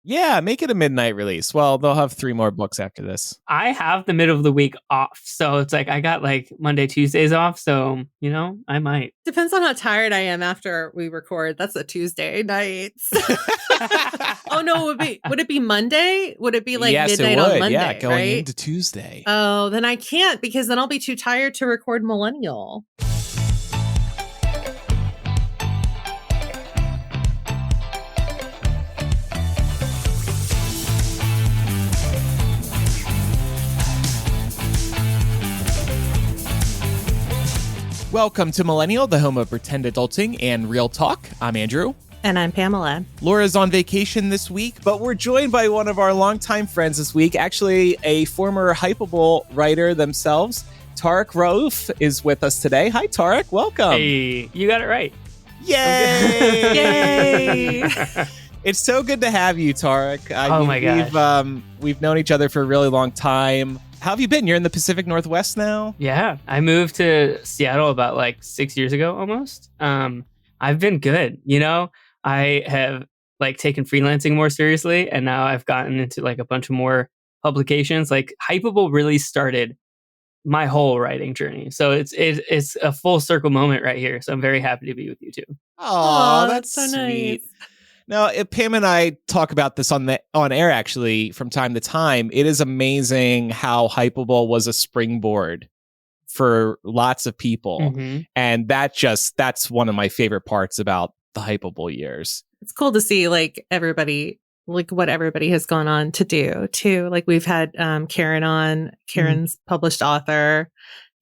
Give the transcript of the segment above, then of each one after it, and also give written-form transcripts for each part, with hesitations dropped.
Yeah, make it a midnight release. Well, they'll have 3 more books after this. I have the middle of the week off. So it's like I got like Monday, Tuesdays off. So, I might. Depends on how tired I am after we record. That's a Tuesday night. Oh no, would it be Monday? Would it be like yes, midnight it would. on Monday? Yeah, going right? into Tuesday. Oh, then I can't because then I'll be too tired to record Millennial. Welcome to Millennial, the home of pretend adulting and real talk. I'm Andrew. And I'm Pamela. Laura's on vacation this week, but we're joined by one of our longtime friends this week, actually a former Hypable writer themselves. Tarek Raouf is with us today. Hi, Tarek. Welcome. Hey, you got it right. Yay! Yay! It's so good to have you, Tarek. My gosh. We've known each other for a really long time. How have you been? You're in the Pacific Northwest now? Yeah, I moved to Seattle about like 6 years ago almost. I've been good. I have like taken freelancing more seriously, and now I've gotten into like a bunch of more publications. Like Hypable really started my whole writing journey. So it's a full circle moment right here. So I'm very happy to be with you too. Oh, that's so sweet. nice. Now, Pam and I talk about this on air actually from time to time. It is amazing how Hypable was a springboard for lots of people. Mm-hmm. And that's one of my favorite parts about the Hypable years. It's cool to see like everybody, like what everybody has gone on to do too. Like we've had Karen on, Karen's published author.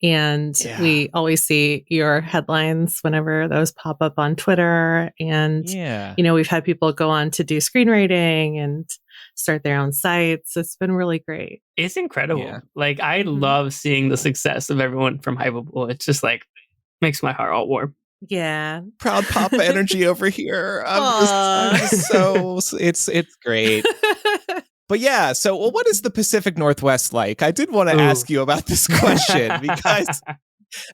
And we always see your headlines whenever those pop up on Twitter. And, we've had people go on to do screenwriting and start their own sites. It's been really great. It's incredible. Yeah. Like, I love seeing the success of everyone from Hypable. It's just like, makes my heart all warm. Yeah. Proud Papa energy over here. I'm just so, it's great. But yeah, so what is the Pacific Northwest like? I did want to ask you about this question because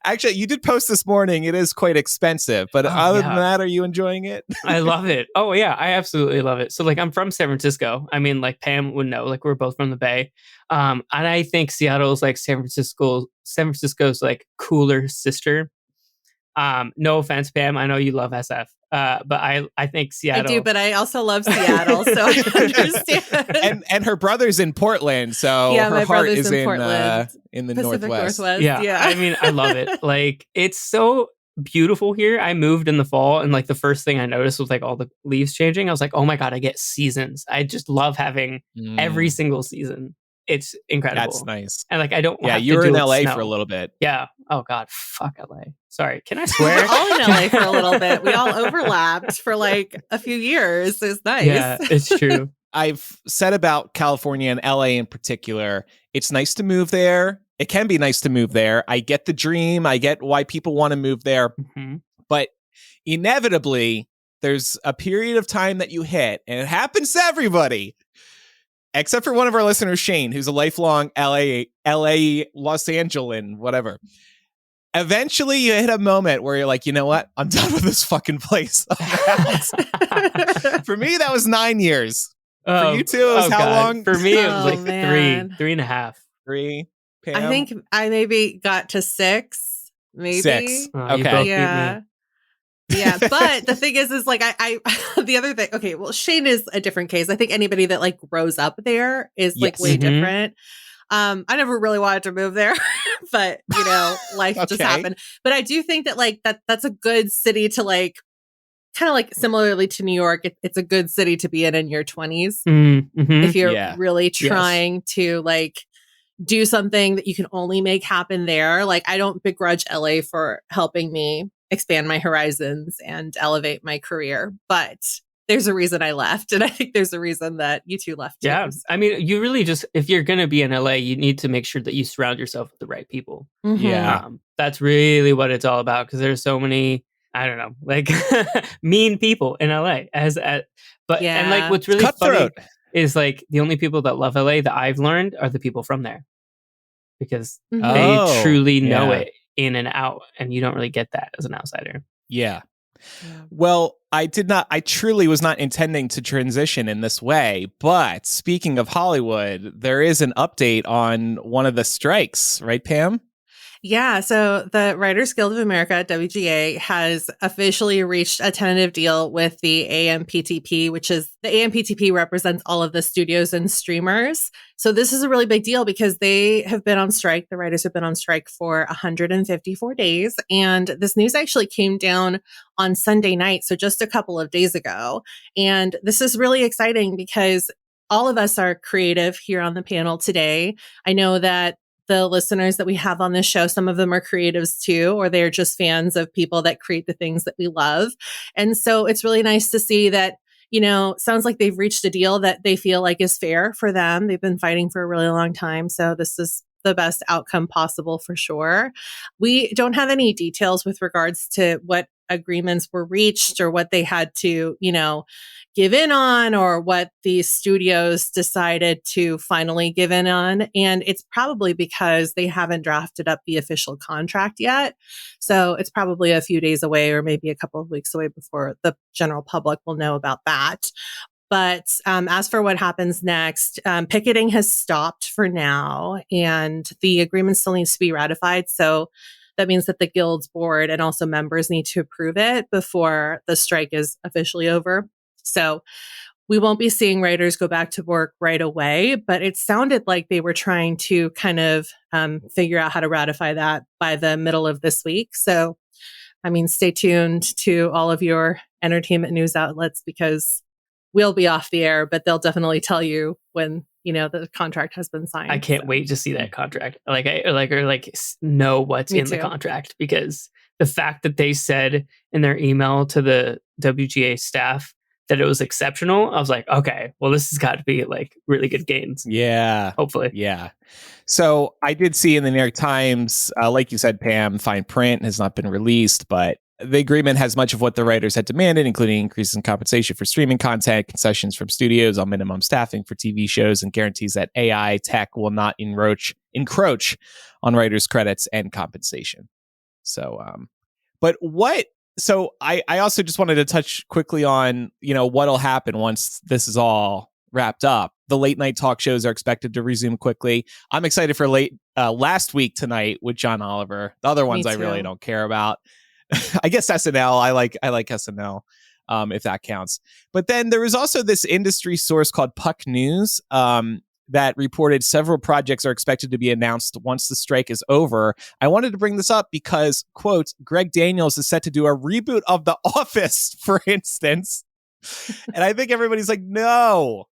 actually you did post this morning. It is quite expensive, but other than that, are you enjoying it? I love it. Oh yeah, I absolutely love it. So like I'm from San Francisco. I mean, like Pam would know, like we're both from the Bay. And I think Seattle is like San Francisco's like cooler sister. No offense, Pam. I know you love SF. But I think Seattle. I do, but I also love Seattle, so I understand. and her brother's in Portland, so her heart is in the Pacific Northwest. Yeah, I mean, I love it. Like, it's so beautiful here. I moved in the fall, and like the first thing I noticed was like all the leaves changing. I was like, oh my God, I get seasons. I just love having every single season. It's incredible. That's nice. And like, I don't. Yeah, you were in LA for a little bit. Yeah. Oh God, fuck LA. Sorry, can I swear? We're all in LA for a little bit. We all overlapped for like a few years. It's nice. Yeah, it's true. I've said about California and LA in particular, it's nice to move there. It can be nice to move there. I get the dream. I get why people want to move there. Mm-hmm. But inevitably, there's a period of time that you hit, and it happens to everybody. Except for one of our listeners, Shane, who's a lifelong LA, Los Angeles, whatever. Eventually, you hit a moment where you're like, you know what? I'm done with this fucking place. For me, that was 9 years. For you two, it was how long? For me, it was like 3.5. 3. Pam? I think I maybe got to 6. Maybe 6. Okay. Yeah. Yeah, but the thing is like I the other thing. Okay, well, Shane is a different case. I think anybody that like grows up there is like way different. I never really wanted to move there, but life just happened. But I do think that like that's a good city to like, kind of like similarly to New York. It's a good city to be in your 20s if you're really trying to like do something that you can only make happen there. Like I don't begrudge LA for helping me expand my horizons and elevate my career, but there's a reason I left, and I think there's a reason that you two left too. Yeah, I mean, you really just, if you're going to be in LA, you need to make sure that you surround yourself with the right people. Mm-hmm. Yeah, that's really what it's all about, because there's so many, I don't know, like mean people in LA. And like what's really funny is like the only people that love LA that I've learned are the people from there, because they truly know it in and out, and you don't really get that as an outsider. Yeah. Well, I truly was not intending to transition in this way. But speaking of Hollywood, there is an update on one of the strikes, right, Pam? Yeah, so the Writers Guild of America, WGA, has officially reached a tentative deal with the AMPTP, which is the AMPTP represents all of the studios and streamers. So this is a really big deal because they have been on strike. The writers have been on strike for 154 days. And this news actually came down on Sunday night, so just a couple of days ago. And this is really exciting because all of us are creative here on the panel today. I know that the listeners that we have on this show, some of them are creatives too, or they're just fans of people that create the things that we love. And so it's really nice to see that, sounds like they've reached a deal that they feel like is fair for them. They've been fighting for a really long time. So this is the best outcome possible for sure. We don't have any details with regards to what agreements were reached or what they had to, give in on or what the studios decided to finally give in on. And it's probably because they haven't drafted up the official contract yet. So it's probably a few days away or maybe a couple of weeks away before the general public will know about that. But as for what happens next, picketing has stopped for now and the agreement still needs to be ratified. So that means that the Guild's board and also members need to approve it before the strike is officially over. So we won't be seeing writers go back to work right away, but it sounded like they were trying to kind of figure out how to ratify that by the middle of this week. So, stay tuned to all of your entertainment news outlets because we'll be off the air, but they'll definitely tell you when, the contract has been signed. I can't wait to see that contract. Know what's in the contract, because the fact that they said in their email to the WGA staff that it was exceptional, I was like, okay, well, this has got to be like really good gains. Yeah. Hopefully. Yeah. So I did see in the New York Times, like you said, Pam, fine print has not been released, but the agreement has much of what the writers had demanded, including increases in compensation for streaming content, concessions from studios on minimum staffing for TV shows, and guarantees that AI tech will not encroach on writers' credits and compensation. So, So I also just wanted to touch quickly on, what'll happen once this is all wrapped up. The late night talk shows are expected to resume quickly. I'm excited for last week tonight with John Oliver. The other ones I really don't care about. I guess SNL. I like SNL, if that counts. But then there was also this industry source called Puck News that reported several projects are expected to be announced once the strike is over. I wanted to bring this up because, quote, Greg Daniels is set to do a reboot of The Office, for instance. And I think everybody's like, no.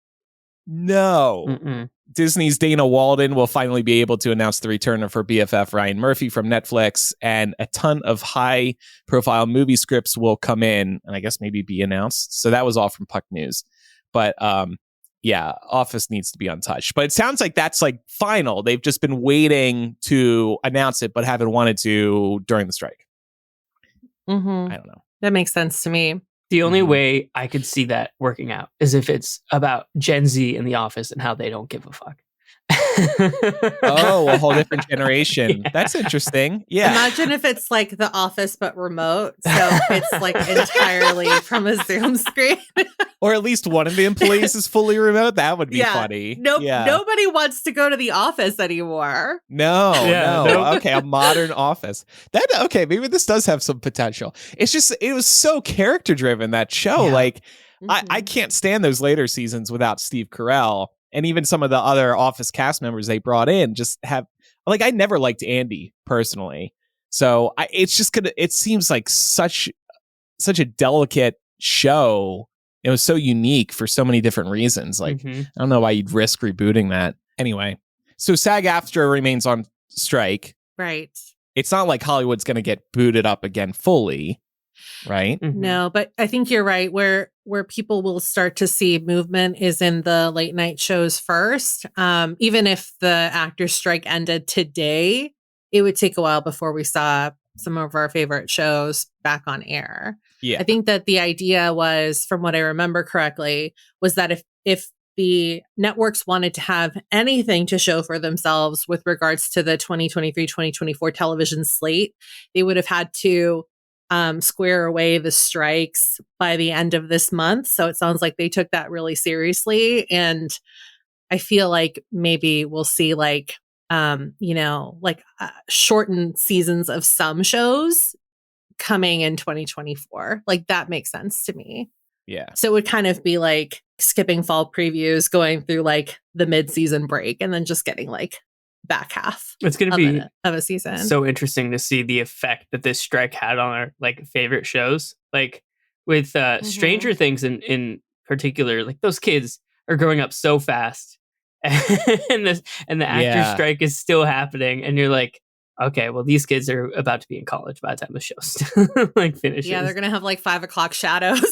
Mm-mm. Disney's Dana Walden will finally be able to announce the return of her BFF Ryan Murphy from Netflix, and a ton of high-profile movie scripts will come in and I guess maybe be announced. So that was all from Puck News. But yeah, Office needs to be untouched. But it sounds like that's like final. They've just been waiting to announce it, but haven't wanted to during the strike. Mm-hmm. I don't know. That makes sense to me. The only way I could see that working out is if it's about Gen Z in the office and how they don't give a fuck. Oh, a whole different generation. Yeah. That's interesting. Yeah. Imagine if it's like The Office, but remote. So it's like entirely from a Zoom screen. Or at least one of the employees is fully remote. That would be funny. Nobody wants to go to the office anymore. No. Okay, a modern office. Maybe this does have some potential. It's just, it was so character driven, that show. Yeah. Like, I can't stand those later seasons without Steve Carell. And even some of the other Office cast members they brought in just have, like, I never liked Andy personally. So it seems like such a delicate show. It was so unique for so many different reasons. Like, I don't know why you'd risk rebooting that. Anyway, so SAG-AFTRA remains on strike. Right. It's not like Hollywood's going to get booted up again fully. Right? Mm-hmm. No, but I think you're right. Where people will start to see movement is in the late night shows first. Even if the actors' strike ended today, it would take a while before we saw some of our favorite shows back on air. Yeah. I think that the idea was, from what I remember correctly, was that if the networks wanted to have anything to show for themselves with regards to the 2023-2024 television slate, they would have had to square away the strikes by the end of this month. So it sounds like they took that really seriously. And I feel like maybe we'll see shortened seasons of some shows coming in 2024. Like that makes sense to me. Yeah. So it would kind of be like skipping fall previews, going through like the mid-season break, and then just getting like back half. It's going to be of a season. So interesting to see the effect that this strike had on our like favorite shows. Like with Stranger Things in particular, like those kids are growing up so fast, and the actor strike is still happening, and you're like, okay, well, these kids are about to be in college by the time the show like finishes. Yeah, they're gonna have like 5 o'clock shadows.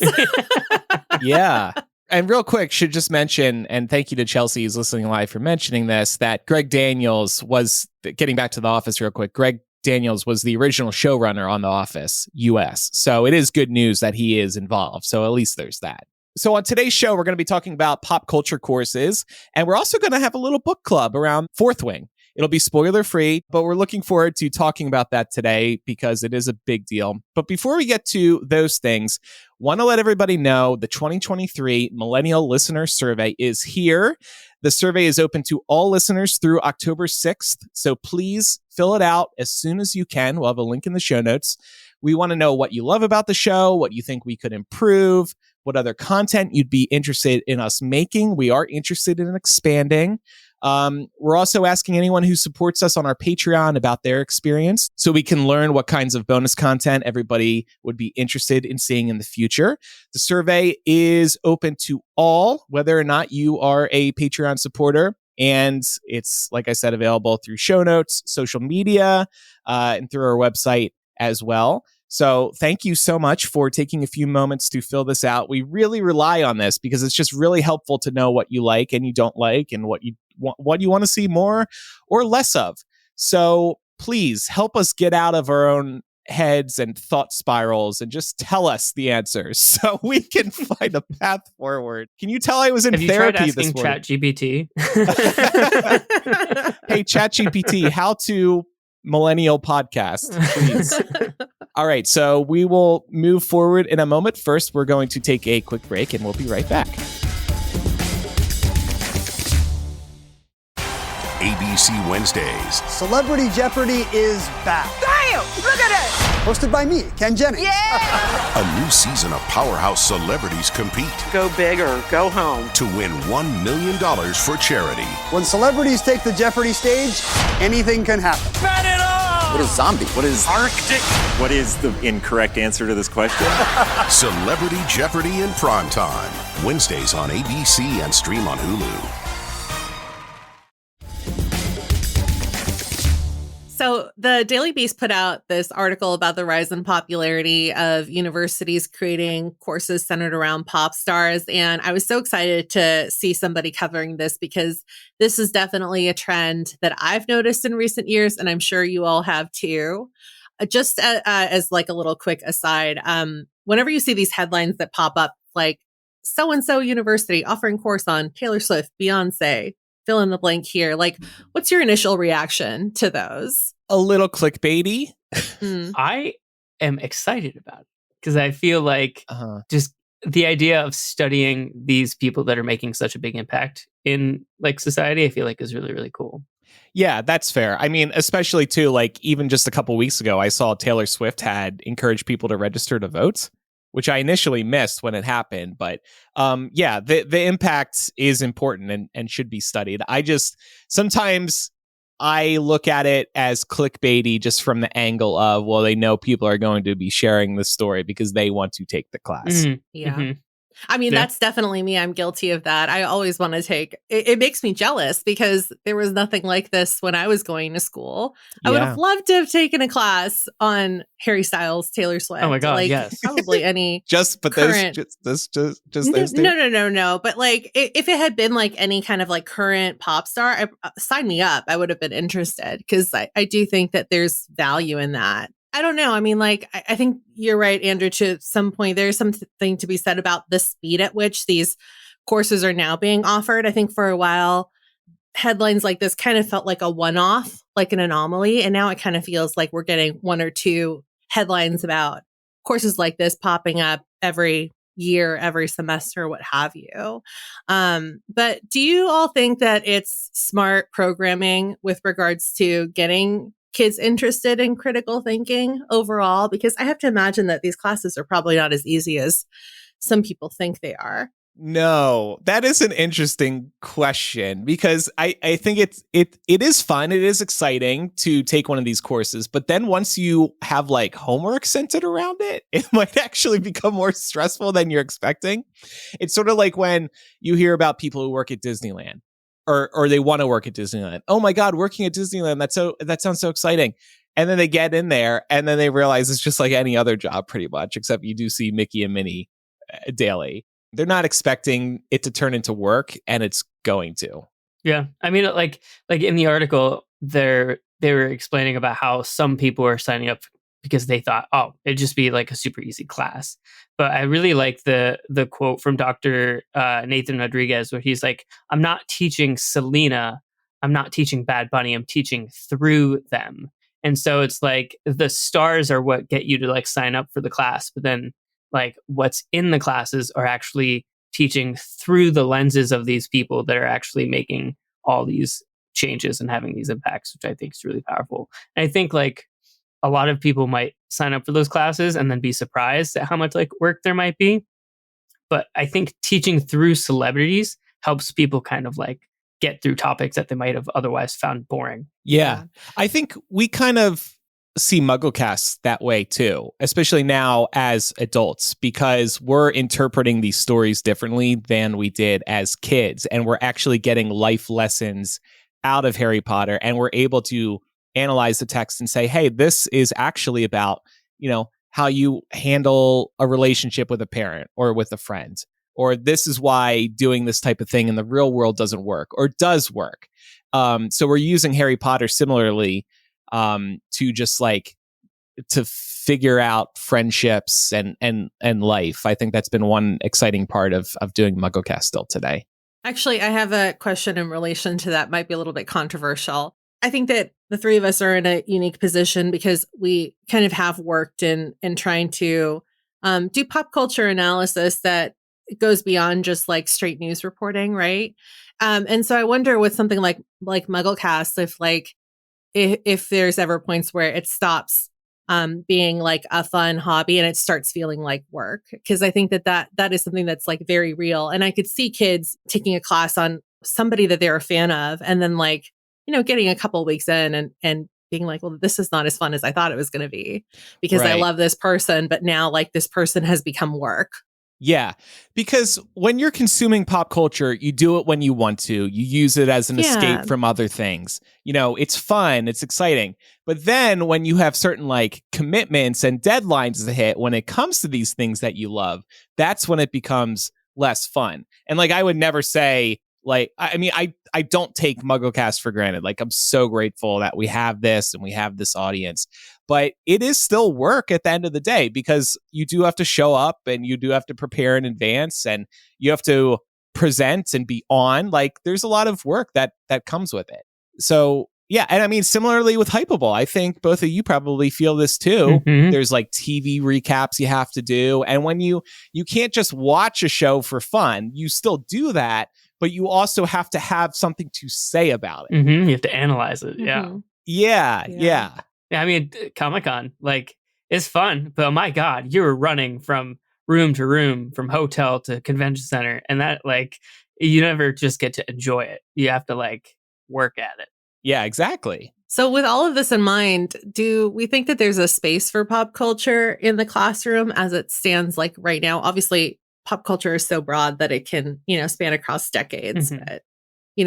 Yeah. And real quick, should just mention, and thank you to Chelsea who's listening live for mentioning this, that Greg Daniels was, getting back to The Office real quick, Greg Daniels was the original showrunner on The Office US. So it is good news that he is involved. So at least there's that. So on today's show, we're going to be talking about pop culture courses, and we're also going to have a little book club around Fourth Wing. It'll be spoiler free, but we're looking forward to talking about that today because it is a big deal. But before we get to those things, want to let everybody know the 2023 Millennial Listener Survey is here. The survey is open to all listeners through October 6th. So please fill it out as soon as you can. We'll have a link in the show notes. We want to know what you love about the show, what you think we could improve, what other content you'd be interested in us making. We are interested in expanding. We're also asking anyone who supports us on our Patreon about their experience so we can learn what kinds of bonus content everybody would be interested in seeing in the future. The survey is open to all, whether or not you are a Patreon supporter. And it's, like I said, available through show notes, social media, and through our website as well. So thank you so much for taking a few moments to fill this out. We really rely on this because it's just really helpful to know what you like and you don't like and what you want to see more or less of. So please help us get out of our own heads and thought spirals and just tell us the answers so we can find a path forward. Can you tell I was in therapy this morning? Have you tried asking ChatGPT? Hey, ChatGPT, how to Millennial podcast, please. All right, so we will move forward in a moment. First, we're going to take a quick break and we'll be right back. ABC Wednesdays. Celebrity Jeopardy is back. Damn! Look at that! Hosted by me, Ken Jennings. Yeah! A new season of powerhouse celebrities compete Go big or go home. to win $1 million for charity. When celebrities take the Jeopardy stage, anything can happen. Bet it all! What is zombie? What is Arctic? What is the incorrect answer to this question? Celebrity Jeopardy in prime time. Wednesdays on ABC and stream on Hulu. So the Daily Beast put out this article about the rise in popularity of universities creating courses centered around pop stars. And I was so excited to see somebody covering this because this is definitely a trend that I've noticed in recent years. And I'm sure you all have too. Just as like a little quick aside, whenever you see these headlines that pop up, like so-and-so university offering course on Taylor Swift, Beyonce, fill in the blank here. Like, what's your initial reaction to those? A little clickbaity. I am excited about it because I feel like just the idea of studying these people that are making such a big impact in like society, I feel like is really, really cool. Yeah, that's fair. I mean, especially too, like even just a couple weeks ago, I saw Taylor Swift had encouraged people to register to vote, which I initially missed when it happened. But yeah, the impact is important and should be studied. Sometimes I look at it as clickbaity just from the angle of, well, they know people are going to be sharing the story because they want to take the class. Mm-hmm. Yeah. Mm-hmm. I mean, that's definitely me. I'm guilty of that. I always want to take it makes me jealous because there was nothing like this when I was going to school. I would have loved to have taken a class on Harry Styles, Taylor Swift. Oh my God, like, yes. Probably any just current... those two? No. But like if it had been like any kind of like current pop star, sign me up. I would have been interested because I do think that there's value in that. I don't know. I mean, like, I think you're right, Andrew, to some point. There's something to be said about the speed at which these courses are now being offered. I think for a while, headlines like this kind of felt like a one-off, like an anomaly. And now it kind of feels like we're getting one or two headlines about courses like this popping up every year, every semester, what have you. But do you all think that it's smart programming with regards to getting kids interested in critical thinking overall? Because I have to imagine that these classes are probably not as easy as some people think they are. No, that is an interesting question because I think it is fun. It is exciting to take one of these courses. But then once you have like homework centered around it, it might actually become more stressful than you're expecting. It's sort of like when you hear about people who work at Disneyland or they want to work at Disneyland. Oh my God, working at Disneyland. That sounds so exciting. And then they get in there and then they realize it's just like any other job pretty much, except you do see Mickey and Minnie daily. They're not expecting it to turn into work, and it's going to. Yeah, I mean, like in the article, they were explaining about how some people are signing up because they thought, oh, it'd just be like a super easy class. But I really like the quote from Dr. Nathan Rodriguez, where he's like, "I'm not teaching Selena, I'm not teaching Bad Bunny, I'm teaching through them." And so it's like the stars are what get you to like sign up for the class, but then like what's in the classes are actually teaching through the lenses of these people that are actually making all these changes and having these impacts, which I think is really powerful. And I think like a lot of people might sign up for those classes and then be surprised at how much like work there might be. But I think teaching through celebrities helps people kind of like get through topics that they might have otherwise found boring. Yeah. I think we kind of see MuggleCast that way too, especially now as adults, because we're interpreting these stories differently than we did as kids. And we're actually getting life lessons out of Harry Potter. And we're able to analyze the text and say, hey, this is actually about, how you handle a relationship with a parent or with a friend, or this is why doing this type of thing in the real world doesn't work or does work. So we're using Harry Potter similarly to just like to figure out friendships and life. I think that's been one exciting part of doing MuggleCast still today. Actually, I have a question in relation to that. Might be a little bit controversial. I think that the three of us are in a unique position because we kind of have worked in trying to do pop culture analysis that goes beyond just like straight news reporting, right? And so I wonder with something like MuggleCast, if there's ever points where it stops being like a fun hobby and it starts feeling like work, because I think that is something that's like very real. And I could see kids taking a class on somebody that they're a fan of and then like, getting a couple weeks in and being like, well, this is not as fun as I thought it was going to be because I love this person, but now like this person has become work. Yeah, because when you're consuming pop culture, you do it when you want to. You use it as an escape from other things. It's fun, it's exciting. But then when you have certain like commitments and deadlines to hit when it comes to these things that you love, that's when it becomes less fun. And like I would never say like, I don't take MuggleCast for granted. Like I'm so grateful that we have this and we have this audience. But it is still work at the end of the day because you do have to show up and you do have to prepare in advance and you have to present and be on. Like there's a lot of work that comes with it. So yeah, and I mean similarly with Hypable, I think both of you probably feel this too. Mm-hmm. There's like TV recaps you have to do, and when you can't just watch a show for fun, you still do that, but you also have to have something to say about it. Mm-hmm. You have to analyze it. Mm-hmm. Yeah. Yeah. I mean, Comic-Con, like, it's fun, but oh my God, you're running from room to room, from hotel to convention center, and that, like, you never just get to enjoy it. You have to, like, work at it. Yeah, exactly. So with all of this in mind, do we think that there's a space for pop culture in the classroom as it stands like right now? Obviously, pop culture is so broad that it can, span across decades. Mm-hmm. But,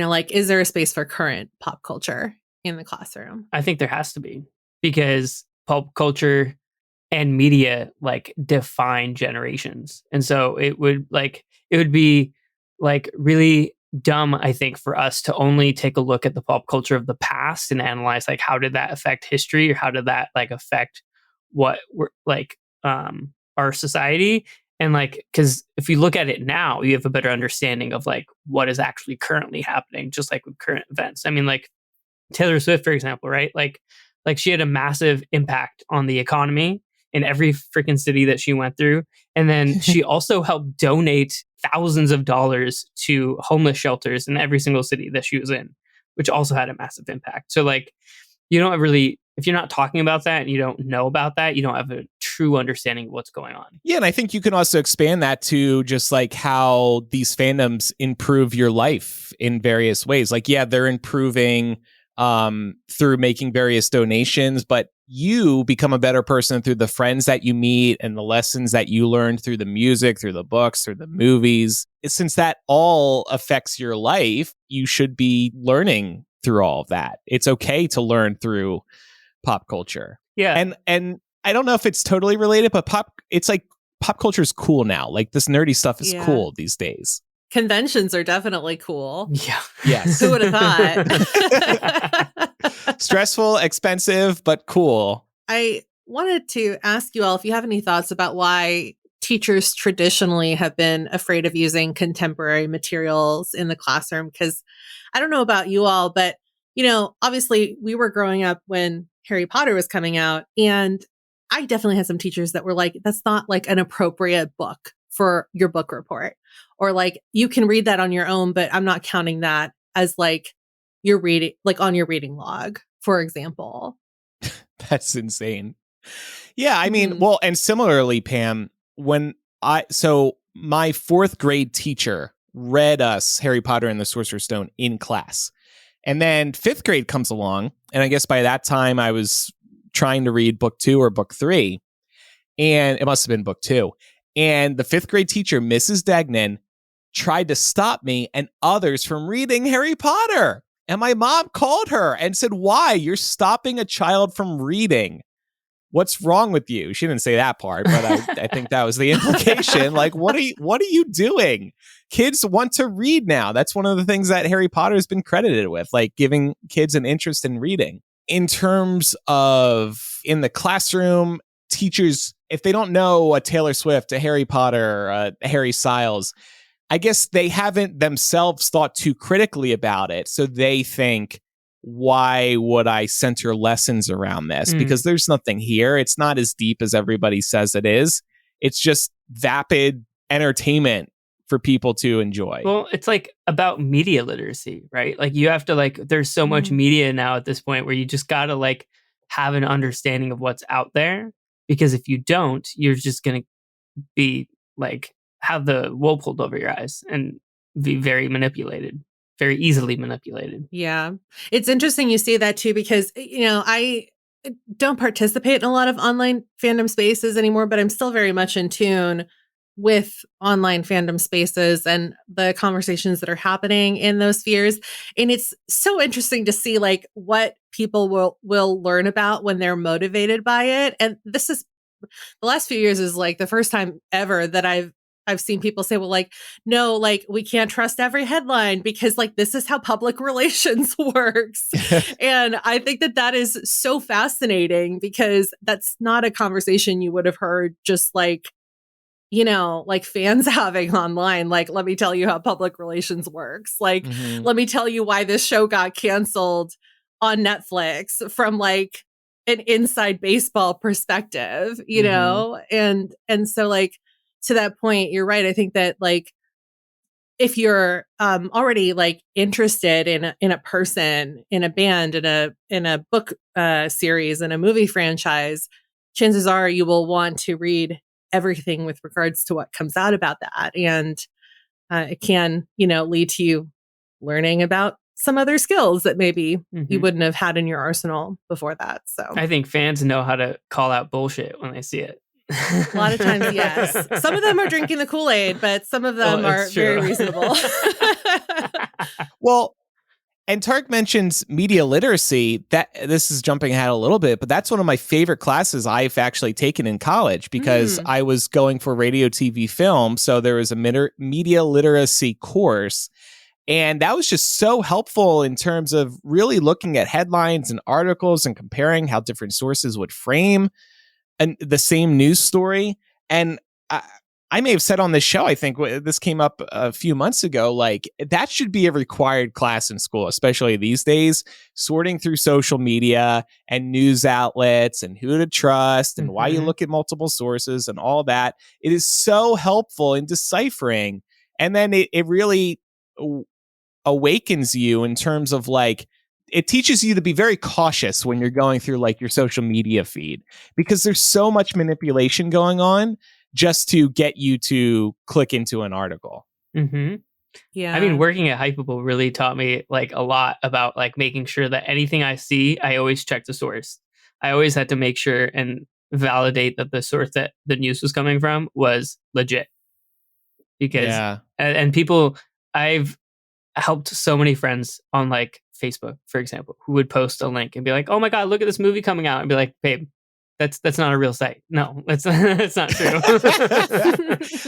like, is there a space for current pop culture in the classroom? I think there has to be. Because pop culture and media like define generations. And so it would be like really dumb, I think, for us to only take a look at the pop culture of the past and analyze like how did that affect history or how did that like affect what we're like our society. And like, because if you look at it now, you have a better understanding of like what is actually currently happening, just like with current events. I mean, like Taylor Swift, for example, right? Like she had a massive impact on the economy in every freaking city that she went through. And then she also helped donate thousands of dollars to homeless shelters in every single city that she was in, which also had a massive impact. So like, you don't really, if you're not talking about that and you don't know about that, you don't have a true understanding of what's going on. Yeah, and I think you can also expand that to just like how these fandoms improve your life in various ways. Like, yeah, they're improving through making various donations, but you become a better person through the friends that you meet and the lessons that you learn through the music, through the books, through the movies. Since that all affects your life, you should be learning through all of that. It's okay to learn through pop culture. Yeah. And I don't know if it's totally related, but it's like pop culture is cool now. Like this nerdy stuff is cool these days. Conventions are definitely cool. Yeah. Yes. Who would have thought? Stressful, expensive, but cool. I wanted to ask you all if you have any thoughts about why teachers traditionally have been afraid of using contemporary materials in the classroom. Because I don't know about you all, but, you know, obviously we were growing up when Harry Potter was coming out, and I definitely had some teachers that were like, that's not like an appropriate book for your book report. Or like, you can read that on your own, but I'm not counting that as like your reading, like on your reading log, for example. That's insane. Yeah, I mean, well, and similarly, Pam, so my fourth grade teacher read us Harry Potter and the Sorcerer's Stone in class. And then fifth grade comes along. And I guess by that time I was trying to read book 2 or book 3. And it must have been book 2. And the fifth grade teacher, Mrs. Degnan, tried to stop me and others from reading Harry Potter. And my mom called her and said, "Why? You're stopping a child from reading. What's wrong with you?" She didn't say that part, but I think that was the implication. Like, what are you doing? Kids want to read now. That's one of the things that Harry Potter has been credited with, like giving kids an interest in reading. In terms of in the classroom, teachers, if they don't know a Taylor Swift, a Harry Potter, a Harry Styles, I guess they haven't themselves thought too critically about it. So they think, why would I center lessons around this? Because there's nothing here. It's not as deep as everybody says it is. It's just vapid entertainment for people to enjoy. Well, it's like about media literacy, right? Like you have to like, there's so much media now at this point where you just got to like have an understanding of what's out there. Because if you don't, you're just going to be like, have the wool pulled over your eyes and be very easily manipulated. Yeah. It's interesting you say that too, because, you know, I don't participate in a lot of online fandom spaces anymore, but I'm still very much in tune with online fandom spaces and the conversations that are happening in those spheres. And it's so interesting to see like what people will learn about when they're motivated by it. And this is the last few years is like the first time ever that I've seen people say, well, like, no, like we can't trust every headline because like this is how public relations works. And I think that is so fascinating because that's not a conversation you would have heard just like, you know, like fans having online. Like, let me tell you how public relations works. Like, let me tell you why this show got canceled on Netflix from like an inside baseball perspective, you know? And so like, to that point, you're right. I think that like, if you're already like interested in a person, in a band, in a book series, in a movie franchise, chances are you will want to read everything with regards to what comes out about that. And it can, you know, lead to you learning about some other skills that maybe you wouldn't have had in your arsenal before that. So I think fans know how to call out bullshit when they see it. A lot of times, yes. Some of them are drinking the Kool-Aid, but some of them are very reasonable. Well, and Tarek mentions media literacy. That this is jumping ahead a little bit, but that's one of my favorite classes I've actually taken in college because I was going for radio, TV, film. So there was a media literacy course. And that was just so helpful in terms of really looking at headlines and articles and comparing how different sources would frame the same news story. And I may have said on this show, I think this came up a few months ago, like that should be a required class in school, especially these days, sorting through social media and news outlets and who to trust and why you look at multiple sources and all that. It is so helpful in deciphering. And then it really awakens you in terms of like, it teaches you to be very cautious when you're going through like your social media feed, because there's so much manipulation going on just to get you to click into an article. Yeah. I mean, working at Hypeable really taught me like a lot about like making sure that anything I see, I always check the source. I always had to make sure and validate that the source that the news was coming from was legit. Because and people, I've helped so many friends on like Facebook, for example, who would post a link and be like, "Oh my God, look at this movie coming out," and be like, "Babe, that's not a real site. No, that's not true."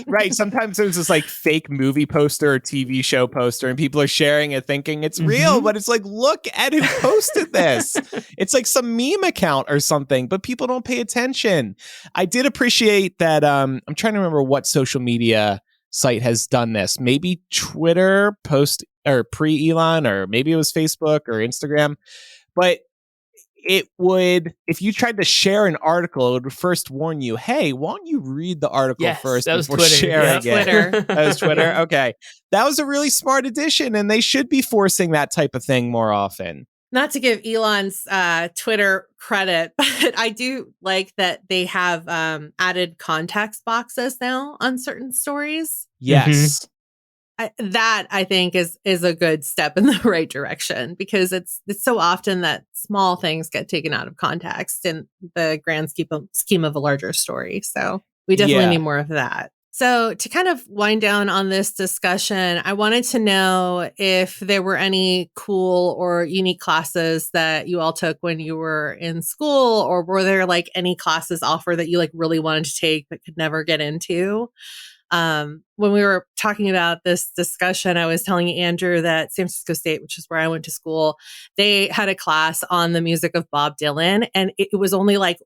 Right. Sometimes there's this like fake movie poster or TV show poster, and people are sharing it thinking it's real, but it's like, look at who posted this. It's like some meme account or something, but people don't pay attention. I did appreciate that. I'm trying to remember what social media site has done this. Maybe Twitter post or pre-Elon, or maybe it was Facebook or Instagram, but it would, if you tried to share an article, it would first warn you, hey, why don't you read the article first before sharing it? That was Twitter. Okay. That was a really smart addition, and they should be forcing that type of thing more often. Not to give Elon's Twitter credit, but I do like that they have added context boxes now on certain stories. Yes. That I think is a good step in the right direction, because it's so often that small things get taken out of context in the grand scheme of a larger story. So we definitely need more of that. So to kind of wind down on this discussion, I wanted to know if there were any cool or unique classes that you all took when you were in school, or were there like any classes offered that you like really wanted to take but could never get into? When we were talking about this discussion, I was telling Andrew that San Francisco State, which is where I went to school, they had a class on the music of Bob Dylan, and it was only like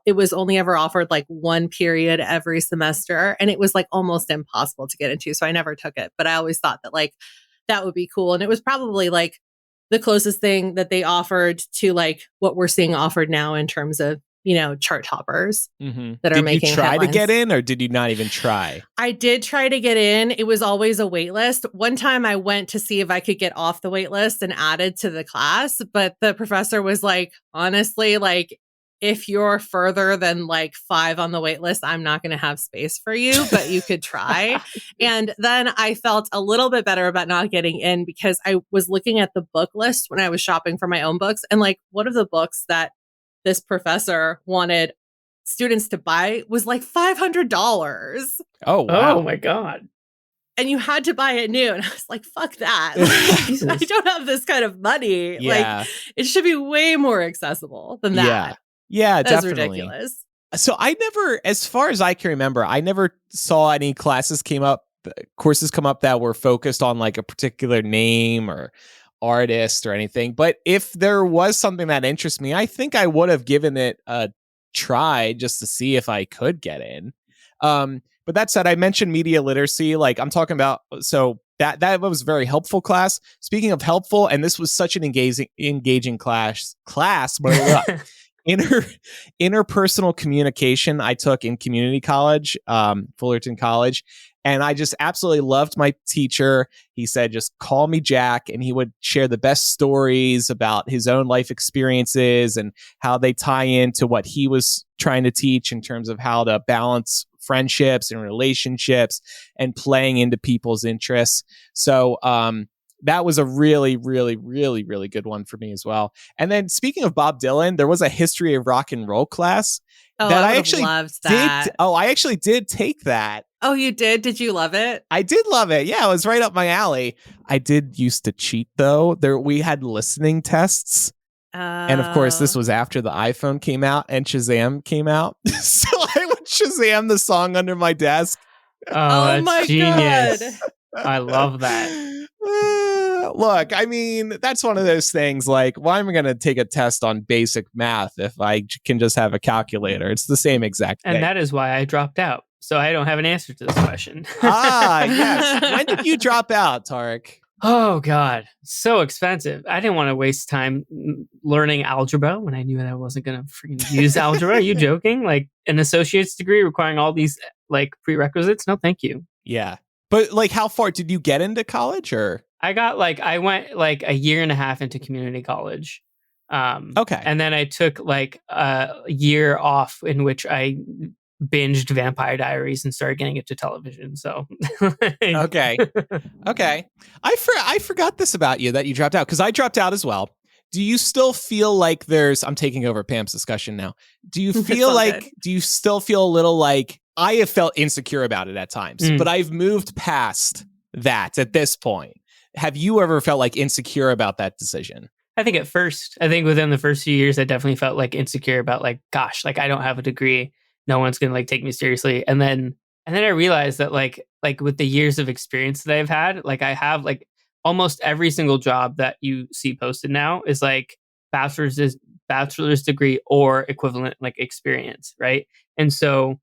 it was only ever offered like one period every semester, and it was like almost impossible to get into, so I never took it. But I always thought that like that would be cool, and it was probably like the closest thing that they offered to like what we're seeing offered now in terms of, you know, chart toppers that are making Did you try headlines. to get in, or did you not even try? I did try to get in. It was always a wait list. One time I went to see if I could get off the wait list and added to the class, but the professor was like, honestly, like, if you're further than like 5 on the wait list, I'm not going to have space for you, but you could try. And then I felt a little bit better about not getting in, because I was looking at the book list when I was shopping for my own books, and like one of the books this professor wanted students to buy was like $500. Oh, wow. Oh my God. And you had to buy it new. And I was like, fuck that. Like, I don't have this kind of money. Yeah. Like, it should be way more accessible than that. Yeah, That's definitely. ridiculous. So I never, as far as I can remember, I never saw any courses come up that were focused on like a particular name or artist or anything. But if there was something that interests me, I think I would have given it a try just to see if I could get in. But that said, I mentioned media literacy. Like I'm talking about, so that was a very helpful class. Speaking of helpful, and this was such an engaging class, interpersonal communication I took in community college, Fullerton College. And I just absolutely loved my teacher. He said, just call me Jack. And he would share the best stories about his own life experiences and how they tie into what he was trying to teach in terms of how to balance friendships and relationships and playing into people's interests. So that was a really, really, really, really good one for me as well. And then speaking of Bob Dylan, there was a history of rock and roll class. That I actually loved that. I actually did take that. Oh, you did? Did you love it? I did love it. Yeah, it was right up my alley. I did used to cheat though. We had listening tests. And of course, this was after the iPhone came out and Shazam came out. So I would Shazam the song under my desk. Oh, that's my genius. God. I love that. Look, I mean, that's one of those things like, why am I going to take a test on basic math if I can just have a calculator? It's the same exact thing. And that is why I dropped out. so I don't have an answer to this question. Yes. When did you drop out, Tarek? Oh God, so expensive. I didn't want to waste time learning algebra when I knew that I wasn't going to freaking use algebra. Are you joking? Like an associate's degree requiring all these like prerequisites? No, thank you. Yeah. But like how far did you get into college or? I went like a year and a half into community college. Okay. And then I took like a year off in which I binged Vampire Diaries and started getting into television. So okay. I forgot this about you that you dropped out because I dropped out as well. Do you still feel like I'm taking over Pam's discussion now. Do you feel like, do you still feel a little like I have felt insecure about it at times, but I've moved past that at this point. Have you ever felt like insecure about that decision? I think within the first few years, I definitely felt like insecure about like, gosh, like I don't have a degree. No one's going to like take me seriously. And then I realized that like with the years of experience that I've had, like I have like almost every single job that you see posted now is like bachelor's degree or equivalent like experience. Right. And so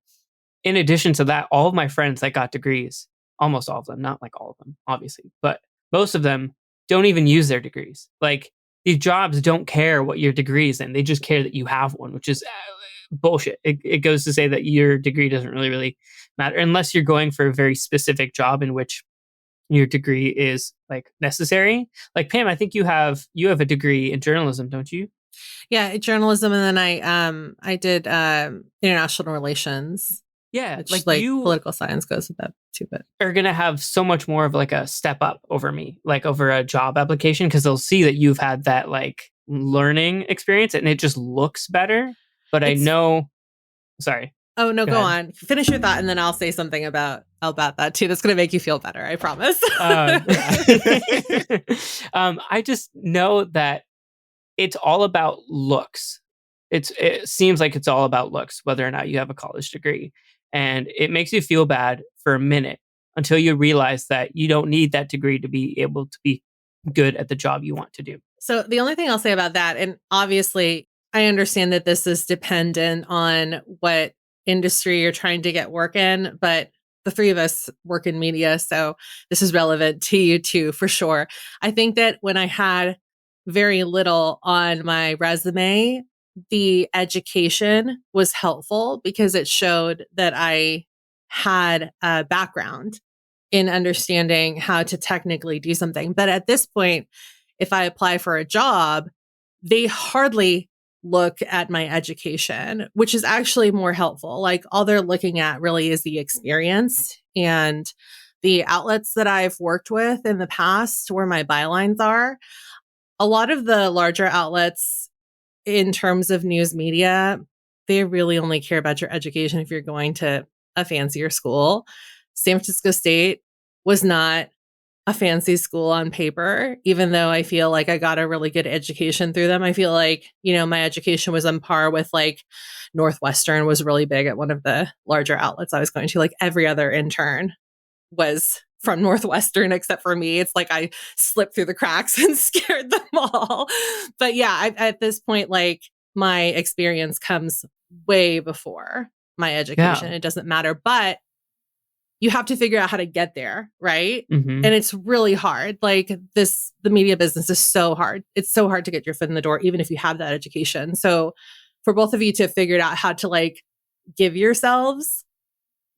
in addition to that, all of my friends that got degrees, almost all of them, not like all of them, obviously, but most of them don't even use their degrees. Like these jobs don't care what your degree is in. They just care that you have one, which is bullshit. It goes to say that your degree doesn't really matter unless you're going for a very specific job in which your degree is like necessary. Like Pam, I think you have a degree in journalism, don't you? Yeah, journalism, and then I did international relations. Yeah, which, like you political science goes with that too, but are gonna have so much more of like a step up over me, like over a job application, because they'll see that you've had that like learning experience and it just looks better. But I know, sorry. Oh no, go on. Finish your thought, and then I'll say something about that too. That's gonna make you feel better. I promise. I just know that it's all about looks. It seems like it's all about looks, whether or not you have a college degree. And it makes you feel bad for a minute until you realize that you don't need that degree to be able to be good at the job you want to do. So the only thing I'll say about that, and obviously I understand that this is dependent on what industry you're trying to get work in, but the three of us work in media, so this is relevant to you too, for sure. I think that when I had very little on my resume, the education was helpful because it showed that I had a background in understanding how to technically do something. But at this point, if I apply for a job, they hardly look at my education, which is actually more helpful. Like all they're looking at really is the experience and the outlets that I've worked with in the past where my bylines are. A lot of the larger outlets in terms of news media, they really only care about your education if you're going to a fancier school. San Francisco State was not a fancy school on paper, even though I feel like I got a really good education through them. I feel like, my education was on par with like Northwestern was really big at one of the larger outlets I was going to. Like every other intern was from Northwestern except for me. It's like I slipped through the cracks and scared them all. But yeah, at this point, like my experience comes way before my education. Yeah. It doesn't matter, but you have to figure out how to get there, right? Mm-hmm. And it's really hard. Like the media business is so hard. It's so hard to get your foot in the door, even if you have that education. So for both of you to figure out how to like give yourselves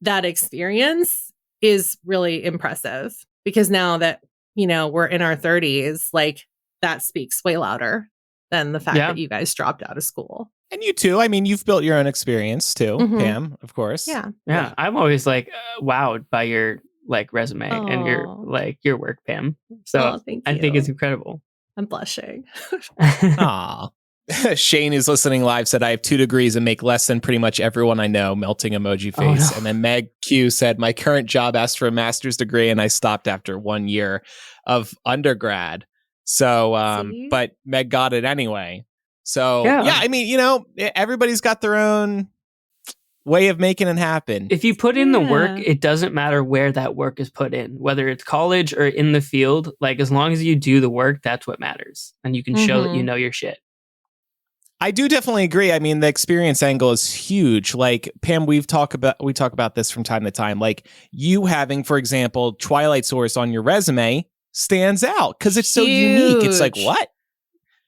that experience is really impressive, because now that, we're in our 30s, like that speaks way louder than the fact that you guys dropped out of school. And you too. I mean, you've built your own experience too, Pam, of course. Yeah. I'm always like wowed by your like resume and your work, Pam. So I think it's incredible. I'm blushing. Aw. Shane, who's listening live, said, I have 2 degrees and make less than pretty much everyone I know, melting emoji face. Oh, no. And then Meg Q said, my current job asked for a master's degree and I stopped after 1 year of undergrad. So, but Meg got it anyway. So, yeah, I mean, everybody's got their own way of making it happen. If you put in the work, it doesn't matter where that work is put in, whether it's college or in the field. Like, as long as you do the work, that's what matters. And you can show that you know your shit. I do definitely agree. I mean, the experience angle is huge. Like Pam, we talk about this from time to time. Like you having, for example, Twilight Source on your resume stands out because it's so unique. It's like, what?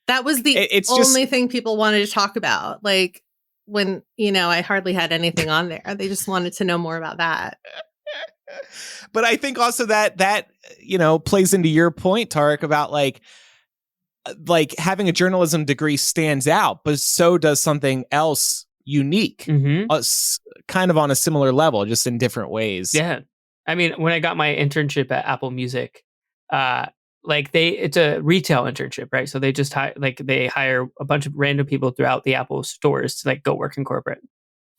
That was the only thing people wanted to talk about. Like when, I hardly had anything on there. They just wanted to know more about that. But I think also that plays into your point, Tarek, about like having a journalism degree stands out, but so does something else unique, kind of on a similar level, just in different ways. Yeah. I mean, when I got my internship at Apple Music, it's a retail internship, right? So they just they hire a bunch of random people throughout the Apple stores to like go work in corporate.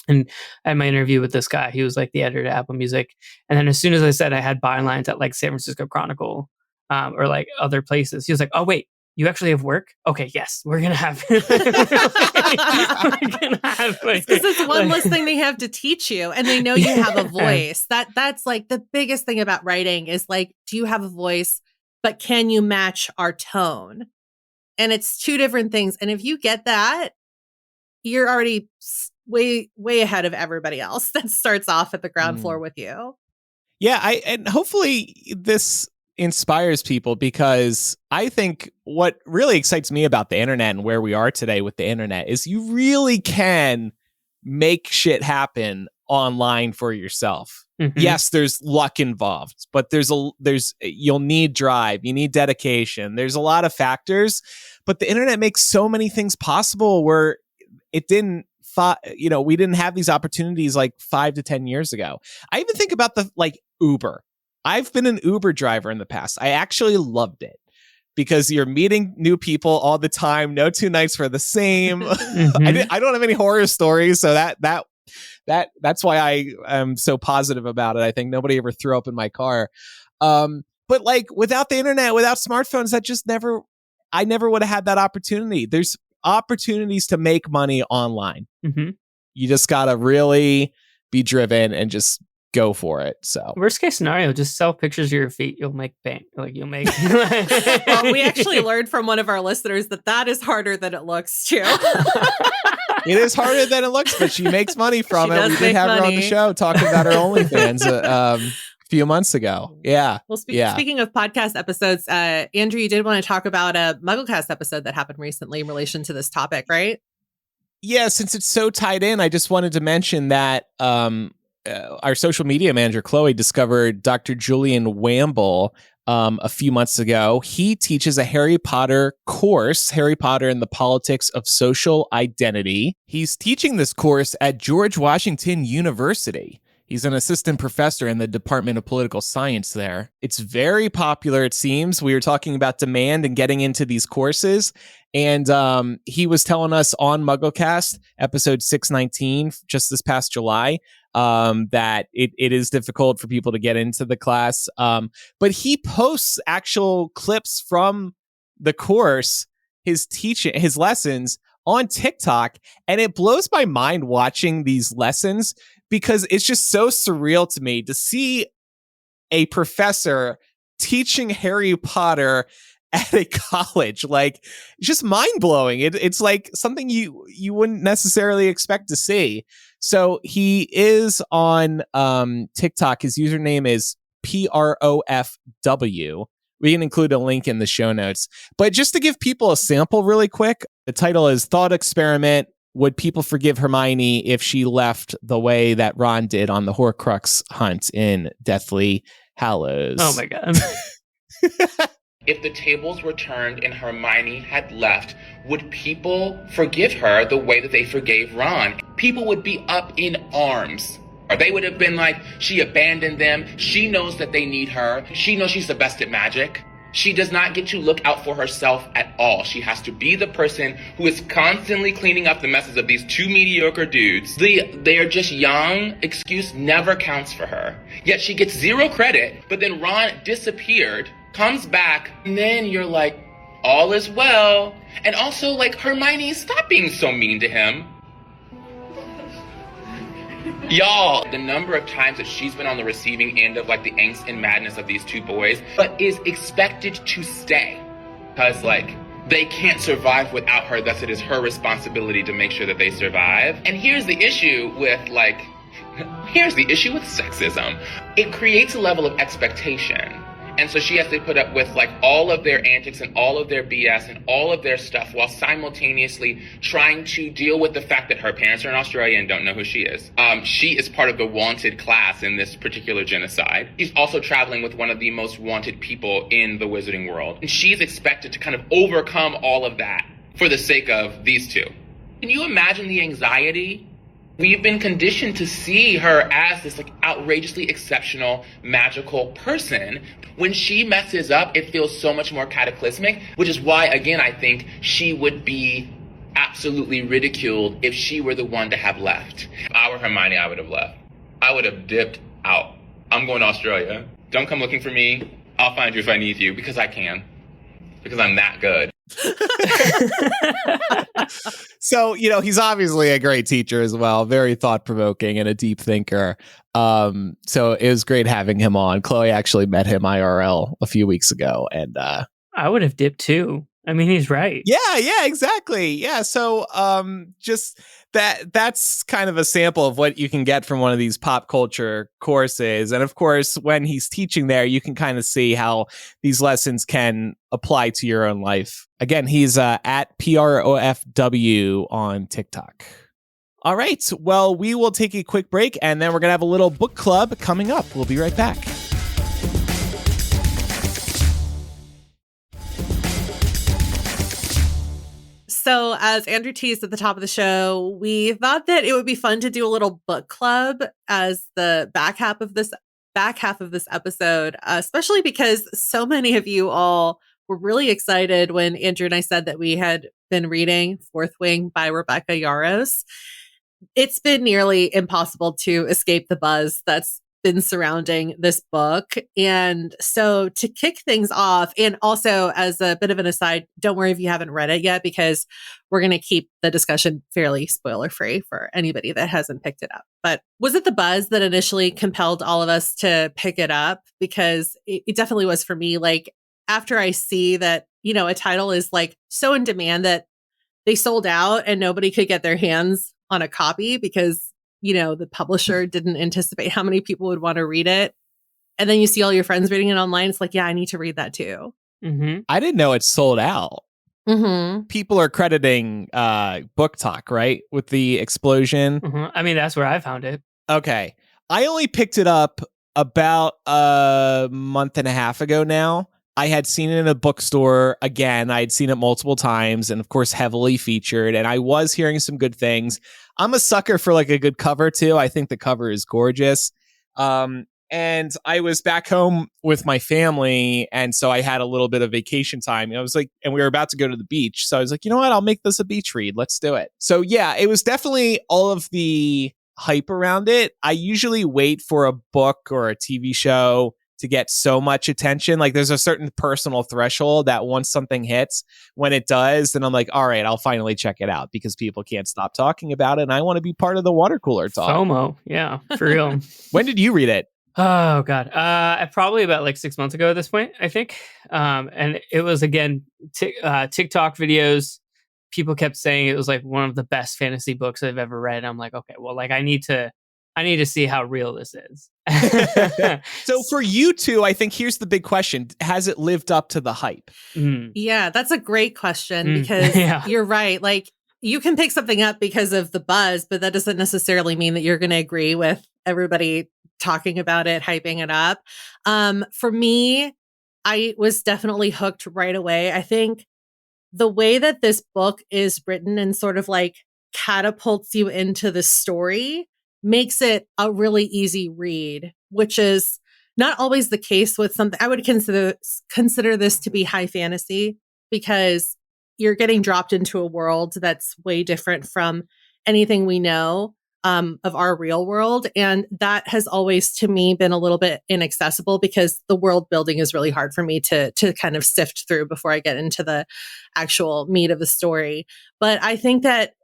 And I had my interview with this guy. He was like the editor at Apple Music. And then as soon as I said I had bylines at like San Francisco Chronicle or like other places, he was like, oh, wait, you actually have work? Okay, yes, we're going to have. Because it's one less thing they have to teach you. And they know you have a voice. That's like the biggest thing about writing is like, do you have a voice, but can you match our tone? And it's two different things. And if you get that, you're already way ahead of everybody else that starts off at the ground floor with you. Yeah, and hopefully this inspires people, because I think what really excites me about the internet and where we are today with the internet is you really can make shit happen online for yourself. Yes, there's luck involved, but you'll need drive, you need dedication. There's a lot of factors, but the internet makes so many things possible where it didn't, we didn't have these opportunities like 5 to 10 years ago. I even think about Uber. I've been an Uber driver in the past. I actually loved it because you're meeting new people all the time. No two nights were the same. I don't have any horror stories, so that's why I am so positive about it. I think nobody ever threw up in my car. But like without the internet, without smartphones, I never would have had that opportunity. There's opportunities to make money online. You just gotta really be driven and just go for it. So worst case scenario, just sell pictures of your feet. You'll make bank. Like you'll make. Well, we actually learned from one of our listeners that is harder than it looks too. It is harder than it looks, but she makes money from it. We did have her on the show talking about her OnlyFans a few months ago. Yeah. Well, speaking of podcast episodes, Andrew, you did want to talk about a MuggleCast episode that happened recently in relation to this topic, right? Yeah, since it's so tied in, I just wanted to mention that our social media manager, Chloe, discovered Dr. Julian Wamble a few months ago. He teaches a Harry Potter course, Harry Potter and the Politics of Social Identity. He's teaching this course at George Washington University. He's an assistant professor in the Department of Political Science there. It's very popular, it seems. We were talking about demand and getting into these courses. And he was telling us on MuggleCast, episode 619, just this past July, that it is difficult for people to get into the class. But he posts actual clips from the course, his teaching, his lessons on TikTok. And it blows my mind watching these lessons because it's just so surreal to me to see a professor teaching Harry Potter at a college. Like, it's just mind blowing. It's like something you wouldn't necessarily expect to see. So he is on TikTok. His username is PROFW. We can include a link in the show notes. But just to give people a sample really quick, the title is Thought Experiment. Would people forgive Hermione if she left the way that Ron did on the Horcrux hunt in Deathly Hallows? Oh my God. If the tables were turned and Hermione had left, would people forgive her the way that they forgave Ron? People would be up in arms. Or they would have been like, she abandoned them. She knows that they need her. She knows she's the best at magic. She does not get to look out for herself at all. She has to be the person who is constantly cleaning up the messes of these two mediocre dudes. They are just young excuse never counts for her. Yet she gets zero credit, but then Ron disappeared, comes back, and then you're like, all is well. And also, like, Hermione, stop being so mean to him. Y'all, the number of times that she's been on the receiving end of like the angst and madness of these two boys, but is expected to stay. Because like, They can't survive without her, thus it is her responsibility to make sure that they survive. And here's the issue with sexism. It creates a level of expectation. And so she has to put up with all of their antics and all of their BS and all of their stuff while simultaneously trying to deal with the fact that her parents are in Australia and don't know who she is. She is part of the wanted class in this particular genocide. She's also traveling with one of the most wanted people in the wizarding world. And she's expected to kind of overcome all of that for the sake of these two. Can you imagine the anxiety? We've been conditioned to see her as this outrageously exceptional, magical person. When she messes up, it feels so much more cataclysmic, which is why, again, I think she would be absolutely ridiculed if she were the one to have left. If I were Hermione, I would have left. I would have dipped out. I'm going to Australia. Don't come looking for me. I'll find you if I need you, because I can. Because I'm that good. So, he's obviously a great teacher as well, very thought-provoking and a deep thinker. So it was great having him on. Chloe actually met him IRL a few weeks ago, and I would have dipped too. I mean, he's right. Yeah, exactly. Yeah, so just that's kind of a sample of what you can get from one of these pop culture courses. And of course, when he's teaching there, you can kind of see how these lessons can apply to your own life. Again, he's at PROFW on TikTok. All right, well, we will take a quick break, and then we're going to have a little book club coming up. We'll be right back. So as Andrew teased at the top of the show, we thought that it would be fun to do a little book club as the back half of this episode, especially because so many of you all were really excited when Andrew and I said that we had been reading Fourth Wing by Rebecca Yarros. It's been nearly impossible to escape the buzz that's been surrounding this book. And so to kick things off, and also as a bit of an aside, don't worry if you haven't read it yet, because we're going to keep the discussion fairly spoiler free for anybody that hasn't picked it up. But was it the buzz that initially compelled all of us to pick it up? Because it definitely was for me. After I see that, a title is so in demand that they sold out and nobody could get their hands on a copy because the publisher didn't anticipate how many people would want to read it. And then you see all your friends reading it online. It's yeah, I need to read that too. Mm-hmm. I didn't know it sold out. Mm-hmm. People are crediting Book Talk, right? With the explosion. Mm-hmm. I mean, that's where I found it. Okay. I only picked it up about a month and a half ago now. I had seen it in a bookstore. Again, I had seen it multiple times and, of course, heavily featured. And I was hearing some good things. I'm a sucker for a good cover, too. I think the cover is gorgeous. And I was back home with my family. And so I had a little bit of vacation time. And we were about to go to the beach. So I was like, you know what? I'll make this a beach read. Let's do it. So, yeah, it was definitely all of the hype around it. I usually wait for a book or a TV show to get so much attention. There's a certain personal threshold that once something hits, when it does, then I'm like, all right, I'll finally check it out because people can't stop talking about it. And I want to be part of the water cooler talk. FOMO. Yeah, for real. When did you read it? Oh, God. Probably about 6 months ago at this point, I think. And it was, again, TikTok videos. People kept saying it was one of the best fantasy books I've ever read. I'm like, okay, well, I need to see how real this is. So for you two, I think here's the big question. Has it lived up to the hype? Yeah, that's a great question because you're right. You can pick something up because of the buzz, but that doesn't necessarily mean that you're going to agree with everybody talking about it, hyping it up. For me, I was definitely hooked right away. I think the way that this book is written and sort of catapults you into the story makes it a really easy read, which is not always the case with something. I would consider this to be high fantasy because you're getting dropped into a world that's way different from anything we know of our real world. And that has always, to me, been a little bit inaccessible because the world building is really hard for me to kind of sift through before I get into the actual meat of the story. But I think that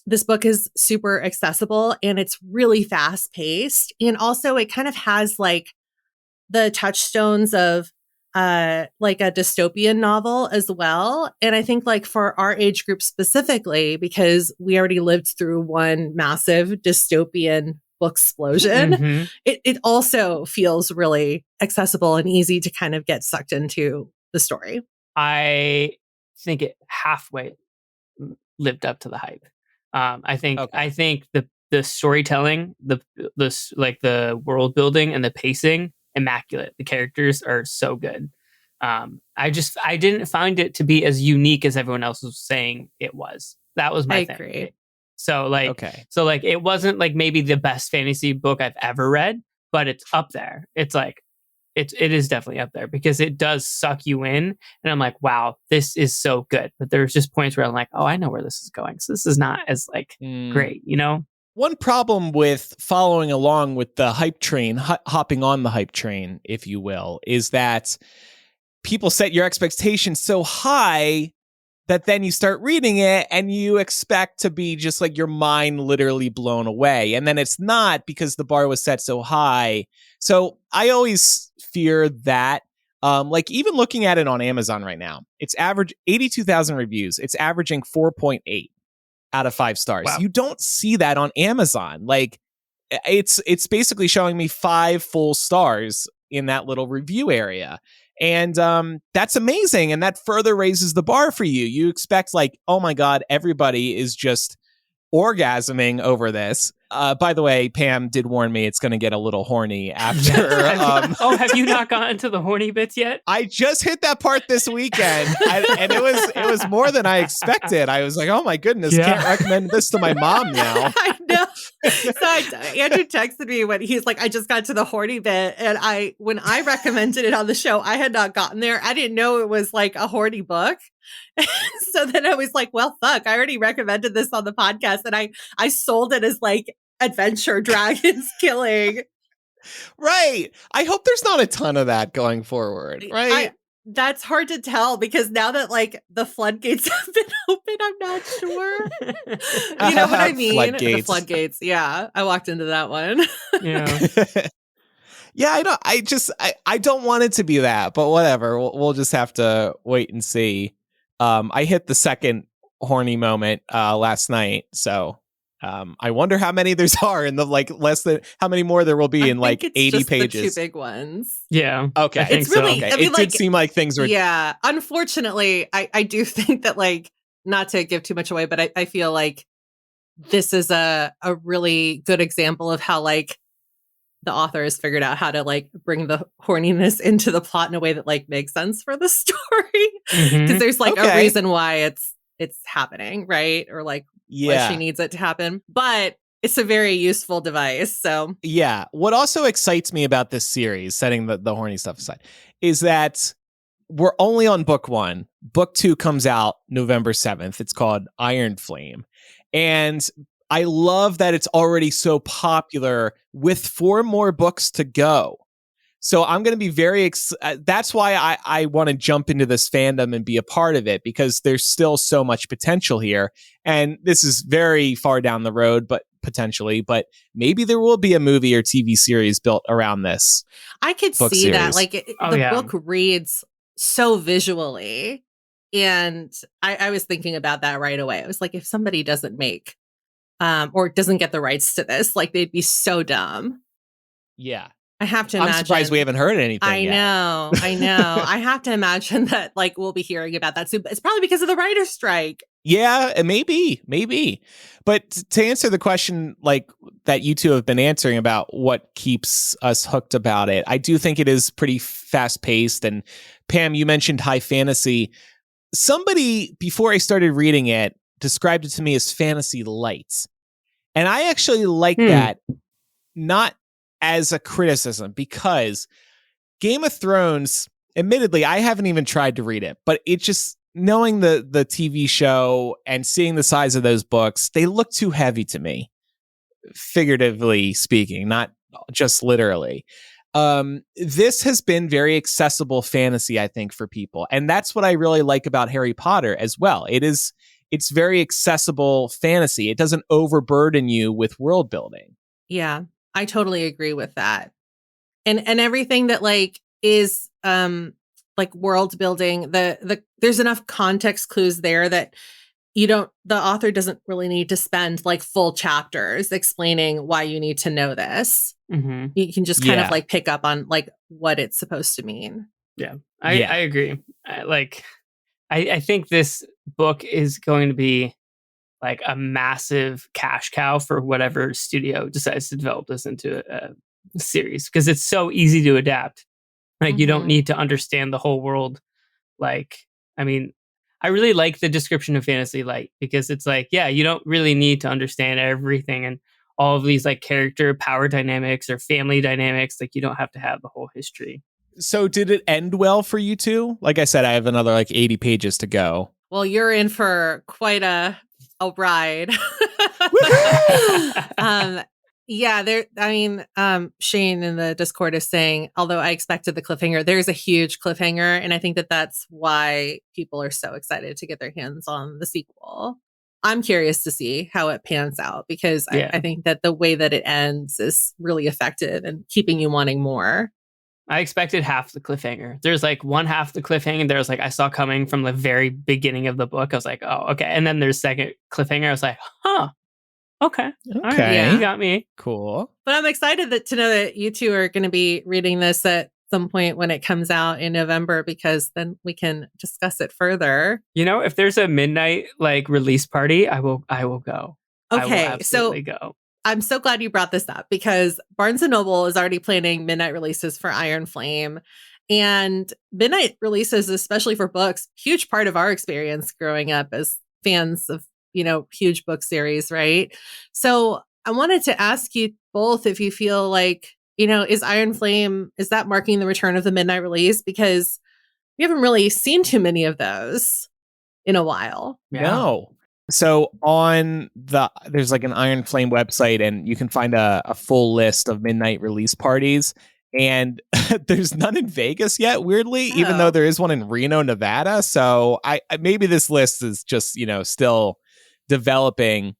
this book is super accessible and it's really fast paced. And also it kind of has the touchstones of like a dystopian novel as well. And I think like for our age group specifically, because we already lived through one massive dystopian book explosion, it also feels really accessible and easy to kind of get sucked into the story. I think it halfway lived up to the hype. I think the storytelling, the like the world building and the pacing, immaculate. The characters are so good. I didn't find it to be as unique as everyone else was saying it was. That was my thing. Agree. So like it wasn't like maybe the best fantasy book I've ever read, but it's up there. It's like it is definitely up there because it does suck you in, and I'm like, wow, this is so good. But there's just points where I'm like, oh, I know where this is going. So this is not as like great, you know? One problem with following along with the hype train, hopping on the hype train, if you will, is that people set your expectations so high that then you start reading it and you expect to be just like your mind literally blown away. And then it's not because the bar was set so high. So I always fear that. Like even looking at it on Amazon right now, it's average 82,000 reviews. It's averaging 4.8 out of 5 stars. Wow. You don't see that on Amazon. Like it's basically showing me 5 full stars in that little review area. And that's amazing. And that further raises the bar for you. You expect like, oh my God, everybody is just orgasming over this. By the way, Pam did warn me it's going to get a little horny after. Have you not gotten to the horny bits yet? I just hit that part this weekend, and it was more than I expected. I was like, oh my goodness, can't recommend this to my mom now. I know. So Andrew texted me when he's like, I just got to the horny bit, and when I recommended it on the show, I had not gotten there. I didn't know it was like a horny book. So then I was like, well, fuck, I already recommended this on the podcast, and I sold it as like adventure dragons killing. Right. I hope there's not a ton of that going forward, right? That's hard to tell because now that like the floodgates have been open, I'm not sure. You know what I mean? The floodgates. Yeah. I walked into that one. Yeah. Yeah, I know. I don't want it to be that, but whatever. We'll just have to wait and see. I hit the second horny moment last night, so I wonder how many there are in the like less than how many more there will be in like 80 just pages. The 2 big ones. Yeah. Okay. It's really. So. Okay. I mean, it did seem like things were. Yeah. Unfortunately, I do think that like not to give too much away, but I feel like this is a really good example of how like the author has figured out how to like bring the horniness into the plot in a way that like makes sense for the story because there's like a reason why it's happening, right? Or like why she needs it to happen, but it's a very useful device. So yeah, what also excites me about this series, setting the horny stuff aside, is that we're only on book 1. Book 2 comes out November 7th. It's called Iron Flame, and I love that it's already so popular with 4 more books to go. So I'm going to be very that's why I want to jump into this fandom and be a part of it, because there's still so much potential here. And this is very far down the road, but potentially, but maybe there will be a movie or TV series built around this. I could see series. that. Like the book reads so visually. And I was thinking about that right away. I was like, if somebody doesn't make or doesn't get the rights to this, like they'd be so dumb. Yeah. I have to imagine. I'm surprised we haven't heard anything I know. I have to imagine that like we'll be hearing about that soon. But it's probably because of the writer's strike. Yeah, maybe. But to answer the question like that you two have been answering about what keeps us hooked about it, I do think it is pretty fast paced. And Pam, you mentioned high fantasy. Somebody before I started reading it described it to me as fantasy light. And I actually like that, not as a criticism, because Game of Thrones, admittedly, I haven't even tried to read it, but it just, knowing the TV show and seeing the size of those books, they look too heavy to me, figuratively speaking, not just literally. This has been very accessible fantasy, I think, for people. And that's what I really like about Harry Potter as well. It's very accessible fantasy. It doesn't overburden you with world building. Yeah. I totally agree with that. And everything that like is like world building. There's enough context clues there that the author doesn't really need to spend like full chapters explaining why you need to know this. Mm-hmm. You can just kind of like pick up on like what it's supposed to mean. Yeah, I agree. I think this book is going to be like a massive cash cow for whatever studio decides to develop this into a series, because it's so easy to adapt. Like, you don't need to understand the whole world. Like, I mean, I really like the description of Fantasy Light, because it's like, yeah, you don't really need to understand everything and all of these like character power dynamics or family dynamics. Like, you don't have to have the whole history. So did it end well for you two? Like I said, I have another like 80 pages to go. Well, you're in for quite a ride. Shane in the Discord is saying, although I expected the cliffhanger, there's a huge cliffhanger. And I think that that's why people are so excited to get their hands on the sequel. I'm curious to see how it pans out, because I think that the way that it ends is really effective and keeping you wanting more. I expected half the cliffhanger. There's like one half the cliffhanger there's like I saw coming from the very beginning of the book. I was like, oh, okay. And then there's second cliffhanger. I was like, huh. Okay. All right. You got me. Cool. But I'm excited to know that you two are going to be reading this at some point when it comes out in November, because then we can discuss it further. You know, if there's a midnight like release party, I will go. Okay. I will absolutely go. I'm so glad you brought this up, because Barnes & Noble is already planning midnight releases for Iron Flame. And midnight releases, especially for books, huge part of our experience growing up as fans of, huge book series, right? So I wanted to ask you both if you feel like, is Iron Flame, is that marking the return of the midnight release? Because we haven't really seen too many of those in a while. Yeah. No. So there's like an Iron Flame website, and you can find a full list of midnight release parties. And there's none in Vegas yet, weirdly, even though there is one in Reno, Nevada. So I maybe this list is just, still developing.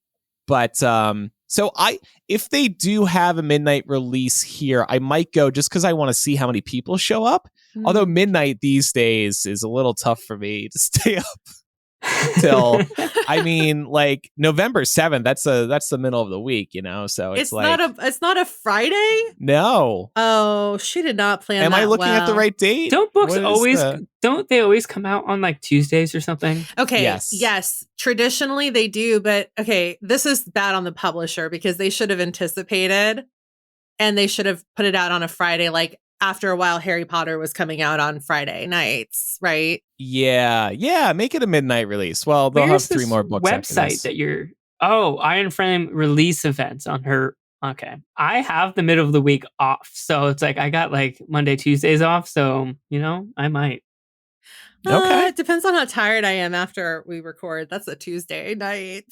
But if they do have a midnight release here, I might go just because I want to see how many people show up. Although midnight these days is a little tough for me to stay up till like November 7th. That's the middle of the week, so it's like it's not a Friday. No. Oh, she did not plan. Am I looking at the right date? Don't books don't they always come out on like Tuesdays or something? Okay. Yes. Traditionally they do, but okay, this is bad on the publisher, because they should have anticipated and they should have put it out on a Friday. Like, after a while, Harry Potter was coming out on Friday nights, right? Yeah. Make it a midnight release. Well, they'll have 3 more books. Website that Iron Flame release events on her. Okay, I have the middle of the week off, so it's like I got like Monday, Tuesdays off. So I might. Okay. It depends on how tired I am after we record. That's a Tuesday night.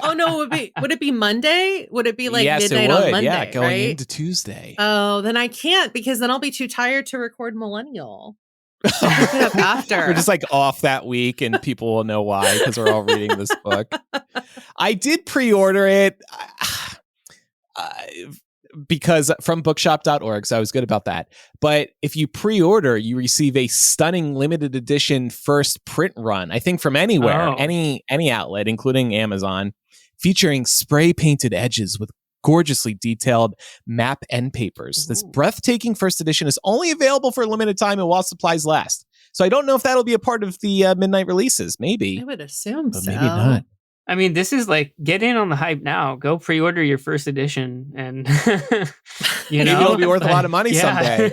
Oh no, would it be Monday? Would it be like midnight on Monday? Yeah, going right? into Tuesday. Oh, then I can't, because then I'll be too tired to record Millennial. Pick it up after. We're just like off that week, and people will know why, because we're all reading this book. I did pre-order it. Because from bookshop.org, so I was good about that. But if you pre-order, you receive a stunning limited edition first print run, I think from anywhere, any outlet, including Amazon, featuring spray painted edges with gorgeously detailed map end papers. Ooh. This breathtaking first edition is only available for a limited time and while supplies last. So I don't know if that'll be a part of the midnight releases. Maybe. I would assume but so. Maybe not. I mean, this is like, get in on the hype now. Go pre-order your first edition, and maybe it'll be worth a lot of money someday.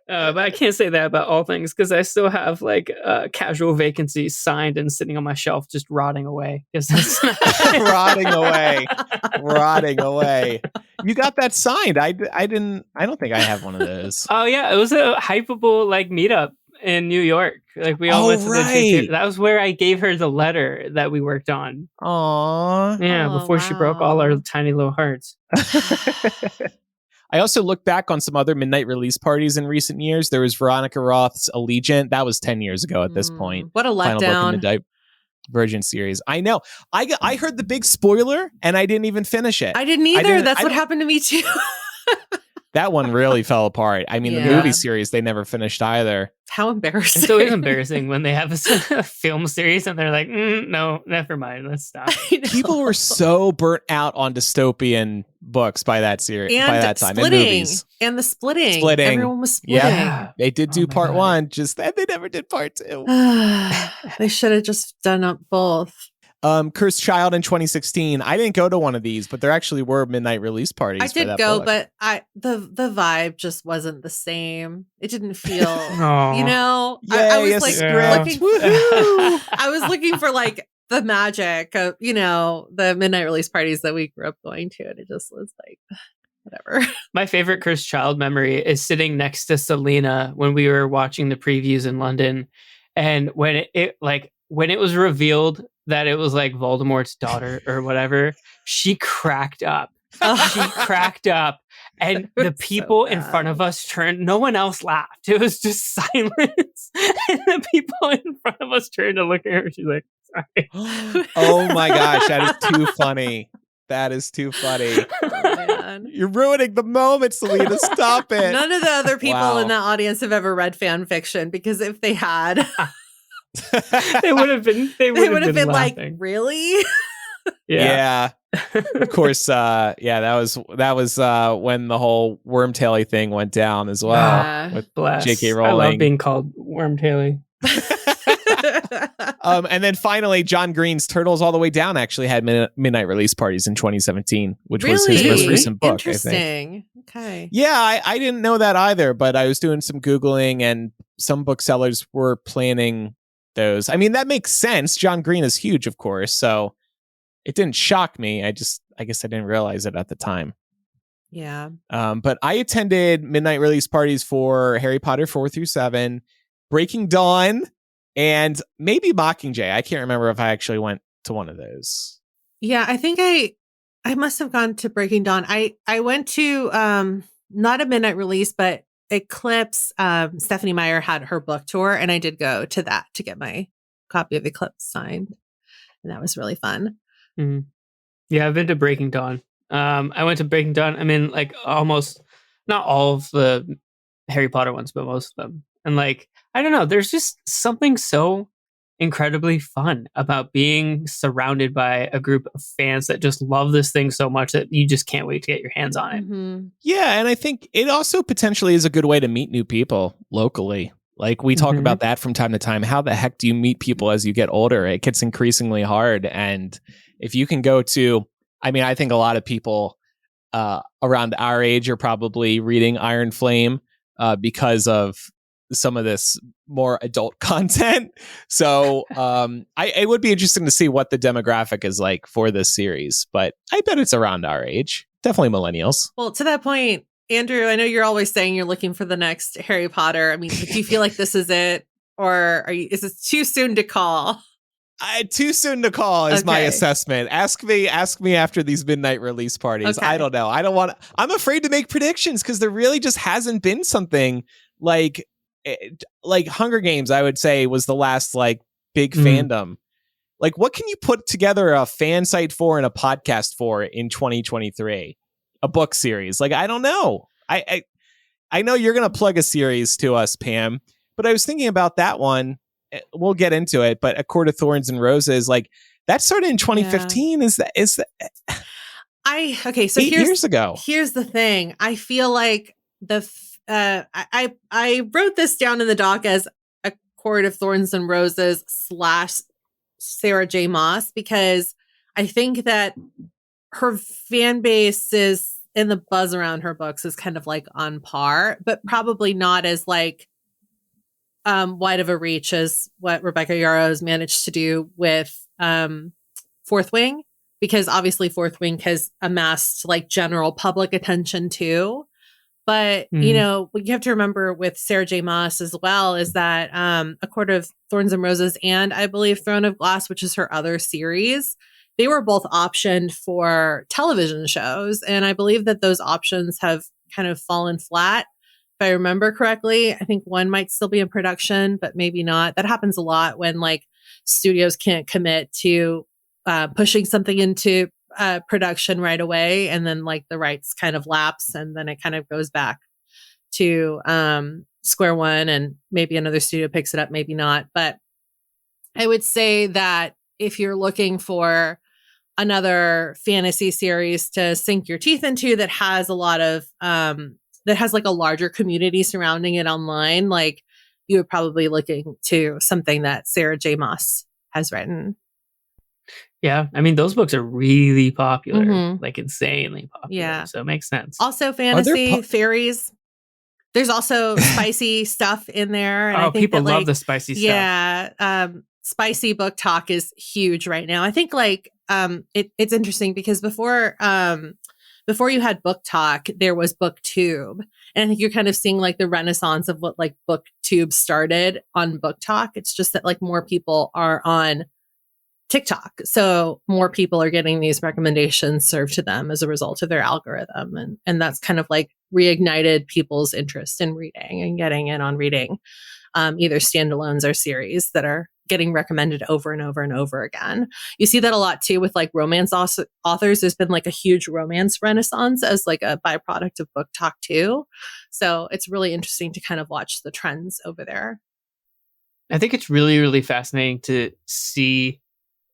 But I can't say that about all things, because I still have like Casual Vacancies signed and sitting on my shelf, just rotting away. Rotting away. You got that signed? I don't think I have one of those. Oh yeah, it was a hypeable like meetup in New York. Like we all went to the that was where I gave her the letter that we worked on. Aww. Yeah, before she broke all our tiny little hearts. I also looked back on some other midnight release parties in recent years. There was Veronica Roth's Allegiant. That was 10 years ago at this point. What a letdown. Final book in the Divergent series. I know. I heard the big spoiler and I didn't even finish it. I didn't either. That's what happened to me too. That one really fell apart. I mean, the movie series, they never finished either. How embarrassing. It's always embarrassing when they have a film series and they're like, no, never mind. Let's stop. People were so burnt out on dystopian books by that series, and by that time. Splitting, and movies. And the splitting. Everyone was splitting. Yeah, they did do part one, just that they never did part two. They should have just done up both. Cursed Child in 2016. I didn't go to one of these, but there actually were midnight release parties. I did for that go, book. but the vibe just wasn't the same. It didn't feel, you know. Yay, I was like looking. I was looking for like the magic of, you know, the midnight release parties that we grew up going to, and it just was like whatever. My favorite Cursed Child memory is sitting next to Selena when we were watching the previews in London, and when it was revealed that it was like Voldemort's daughter or whatever, she cracked up. She cracked up, and the people in front of us turned. No one else laughed. It was just silence, and the people in front of us turned to look at her. She's like, "Sorry." Oh my gosh, that is too funny. That is too funny. Oh, you're ruining the moment, Selena. Stop it. None of the other people Wow. in that audience have ever read fan fiction, because if they had, they would have been. They would have been like, laughing. really? Yeah. Of course. That was when the whole Wormtaily thing went down as well with Bless. J.K. I Rowling. love being called Wormtaily. And then finally, John Green's Turtles All the Way Down actually had midnight release parties in 2017, which was his most recent book. Interesting. I think. Okay. Yeah, I didn't know that either, but I was doing some Googling, and some booksellers were planning those. I mean, that makes sense. John Green is huge, of course, so it didn't shock me. I guess I didn't realize it at the time. Yeah. But I attended midnight release parties for Harry Potter 4 through 7, Breaking Dawn, and maybe Mockingjay. I can't remember if I actually went to one of those. Yeah, I think I must have gone to Breaking Dawn. I went to not a midnight release, but Eclipse. Stephanie Meyer had her book tour, and I did go to that to get my copy of Eclipse signed, and that was really fun. Mm-hmm. Yeah, I've been to Breaking Dawn. I went to Breaking Dawn. I mean, like almost not all of the Harry Potter ones, but most of them. And like, I don't know, there's just something so incredibly fun about being surrounded by a group of fans that just love this thing so much that you just can't wait to get your hands on it. Mm-hmm. Yeah, and I think it also potentially is a good way to meet new people locally. Like we talk about that from time to time. How the heck do you meet people as you get older? It gets increasingly hard. And if you can go to, I mean, I think a lot of people around our age are probably reading Iron Flame because of some of this more adult content. So it would be interesting to see what the demographic is like for this series, but I bet it's around our age. Definitely millennials. Well, to that point, Andrew, I know you're always saying you're looking for the next Harry Potter. I mean, do you feel like this is it, or is it too soon to call? Too soon to call is my assessment. Ask me after these midnight release parties. Okay. I don't know. I'm afraid to make predictions because there really just hasn't been something like Hunger Games, I would say, was the last like big fandom. Like, what can you put together a fan site for and a podcast for in 2023? A book series? Like, I don't know. I know you're gonna plug a series to us, Pam, but I was thinking about that one. We'll get into it, but A Court of Thorns and Roses, like that started in 2015. Yeah. Is that? So 8 years ago. Here's the thing. I feel like I wrote this down in the doc as A Court of Thorns and Roses / Sarah J. Maas, because I think that her fan base is, and the buzz around her books is kind of like on par, but probably not as like wide of a reach as what Rebecca Yarros has managed to do with Fourth Wing, because obviously Fourth Wing has amassed like general public attention too. But, you know, what you have to remember with Sarah J. Maas as well is that A Court of Thorns and Roses and I believe Throne of Glass, which is her other series, they were both optioned for television shows. And I believe that those options have kind of fallen flat. If I remember correctly, I think one might still be in production, but maybe not. That happens a lot when like studios can't commit to pushing something into production right away, and then like the rights kind of lapse, and then it kind of goes back to square one, and maybe another studio picks it up, maybe not. But I would say that if you're looking for another fantasy series to sink your teeth into that has a lot of that has like a larger community surrounding it online, like you would probably looking to something that Sarah J. Maas has written. Yeah, I mean those books are really popular, like insanely popular. Yeah, so it makes sense. Also, fantasy fairies. There's also spicy stuff in there, and I think people that, like, love the spicy stuff. Yeah, spicy book talk is huge right now. I think like it's interesting because before you had book talk, there was booktube, and I think you're kind of seeing like the renaissance of what like booktube started on book talk. It's just that like more people are on TikTok, so more people are getting these recommendations served to them as a result of their algorithm, and that's kind of like reignited people's interest in reading and getting in on reading either standalones or series that are getting recommended over and over and over again. You see that a lot too with like romance authors. There's been like a huge romance renaissance as like a byproduct of book talk too. So it's really interesting to kind of watch the trends over there. I think it's really, really fascinating to see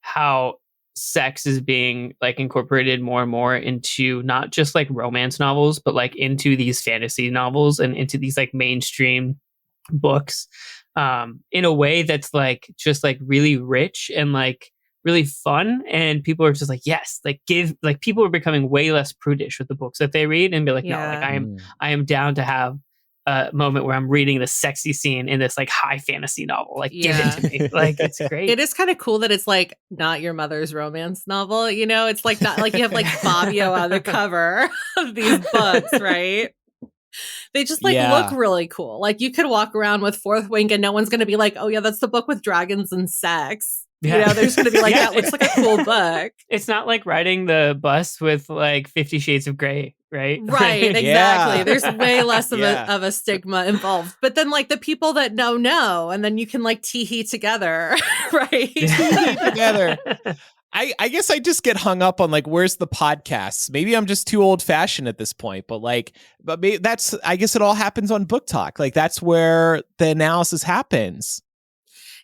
how sex is being like incorporated more and more into not just like romance novels, but like into these fantasy novels and into these like mainstream books, in a way that's like just like really rich and like really fun. And people are just like, yes, like people are becoming way less prudish with the books that they read and be like, no, like I am down to have a moment where I'm reading the sexy scene in this like high fantasy novel. Like, give it to me. Like, it's great. It is kind of cool that it's like not your mother's romance novel. You know, it's like not like you have like Fabio on the cover of these books, right? They just like look really cool. Like you could walk around with Fourth Wing and no one's going to be like, oh yeah, that's the book with dragons and sex. Yeah. You know, there's going to be like, that looks like a cool book. It's not like riding the bus with like 50 Shades of Grey, right? Right, exactly. Yeah. There's way less of a stigma involved. But then like the people that know, and then you can like tee-hee together, right? Tee-hee together. I guess I just get hung up on like, where's the podcasts? Maybe I'm just too old fashioned at this point, but that's, I guess it all happens on Book Talk. Like that's where the analysis happens.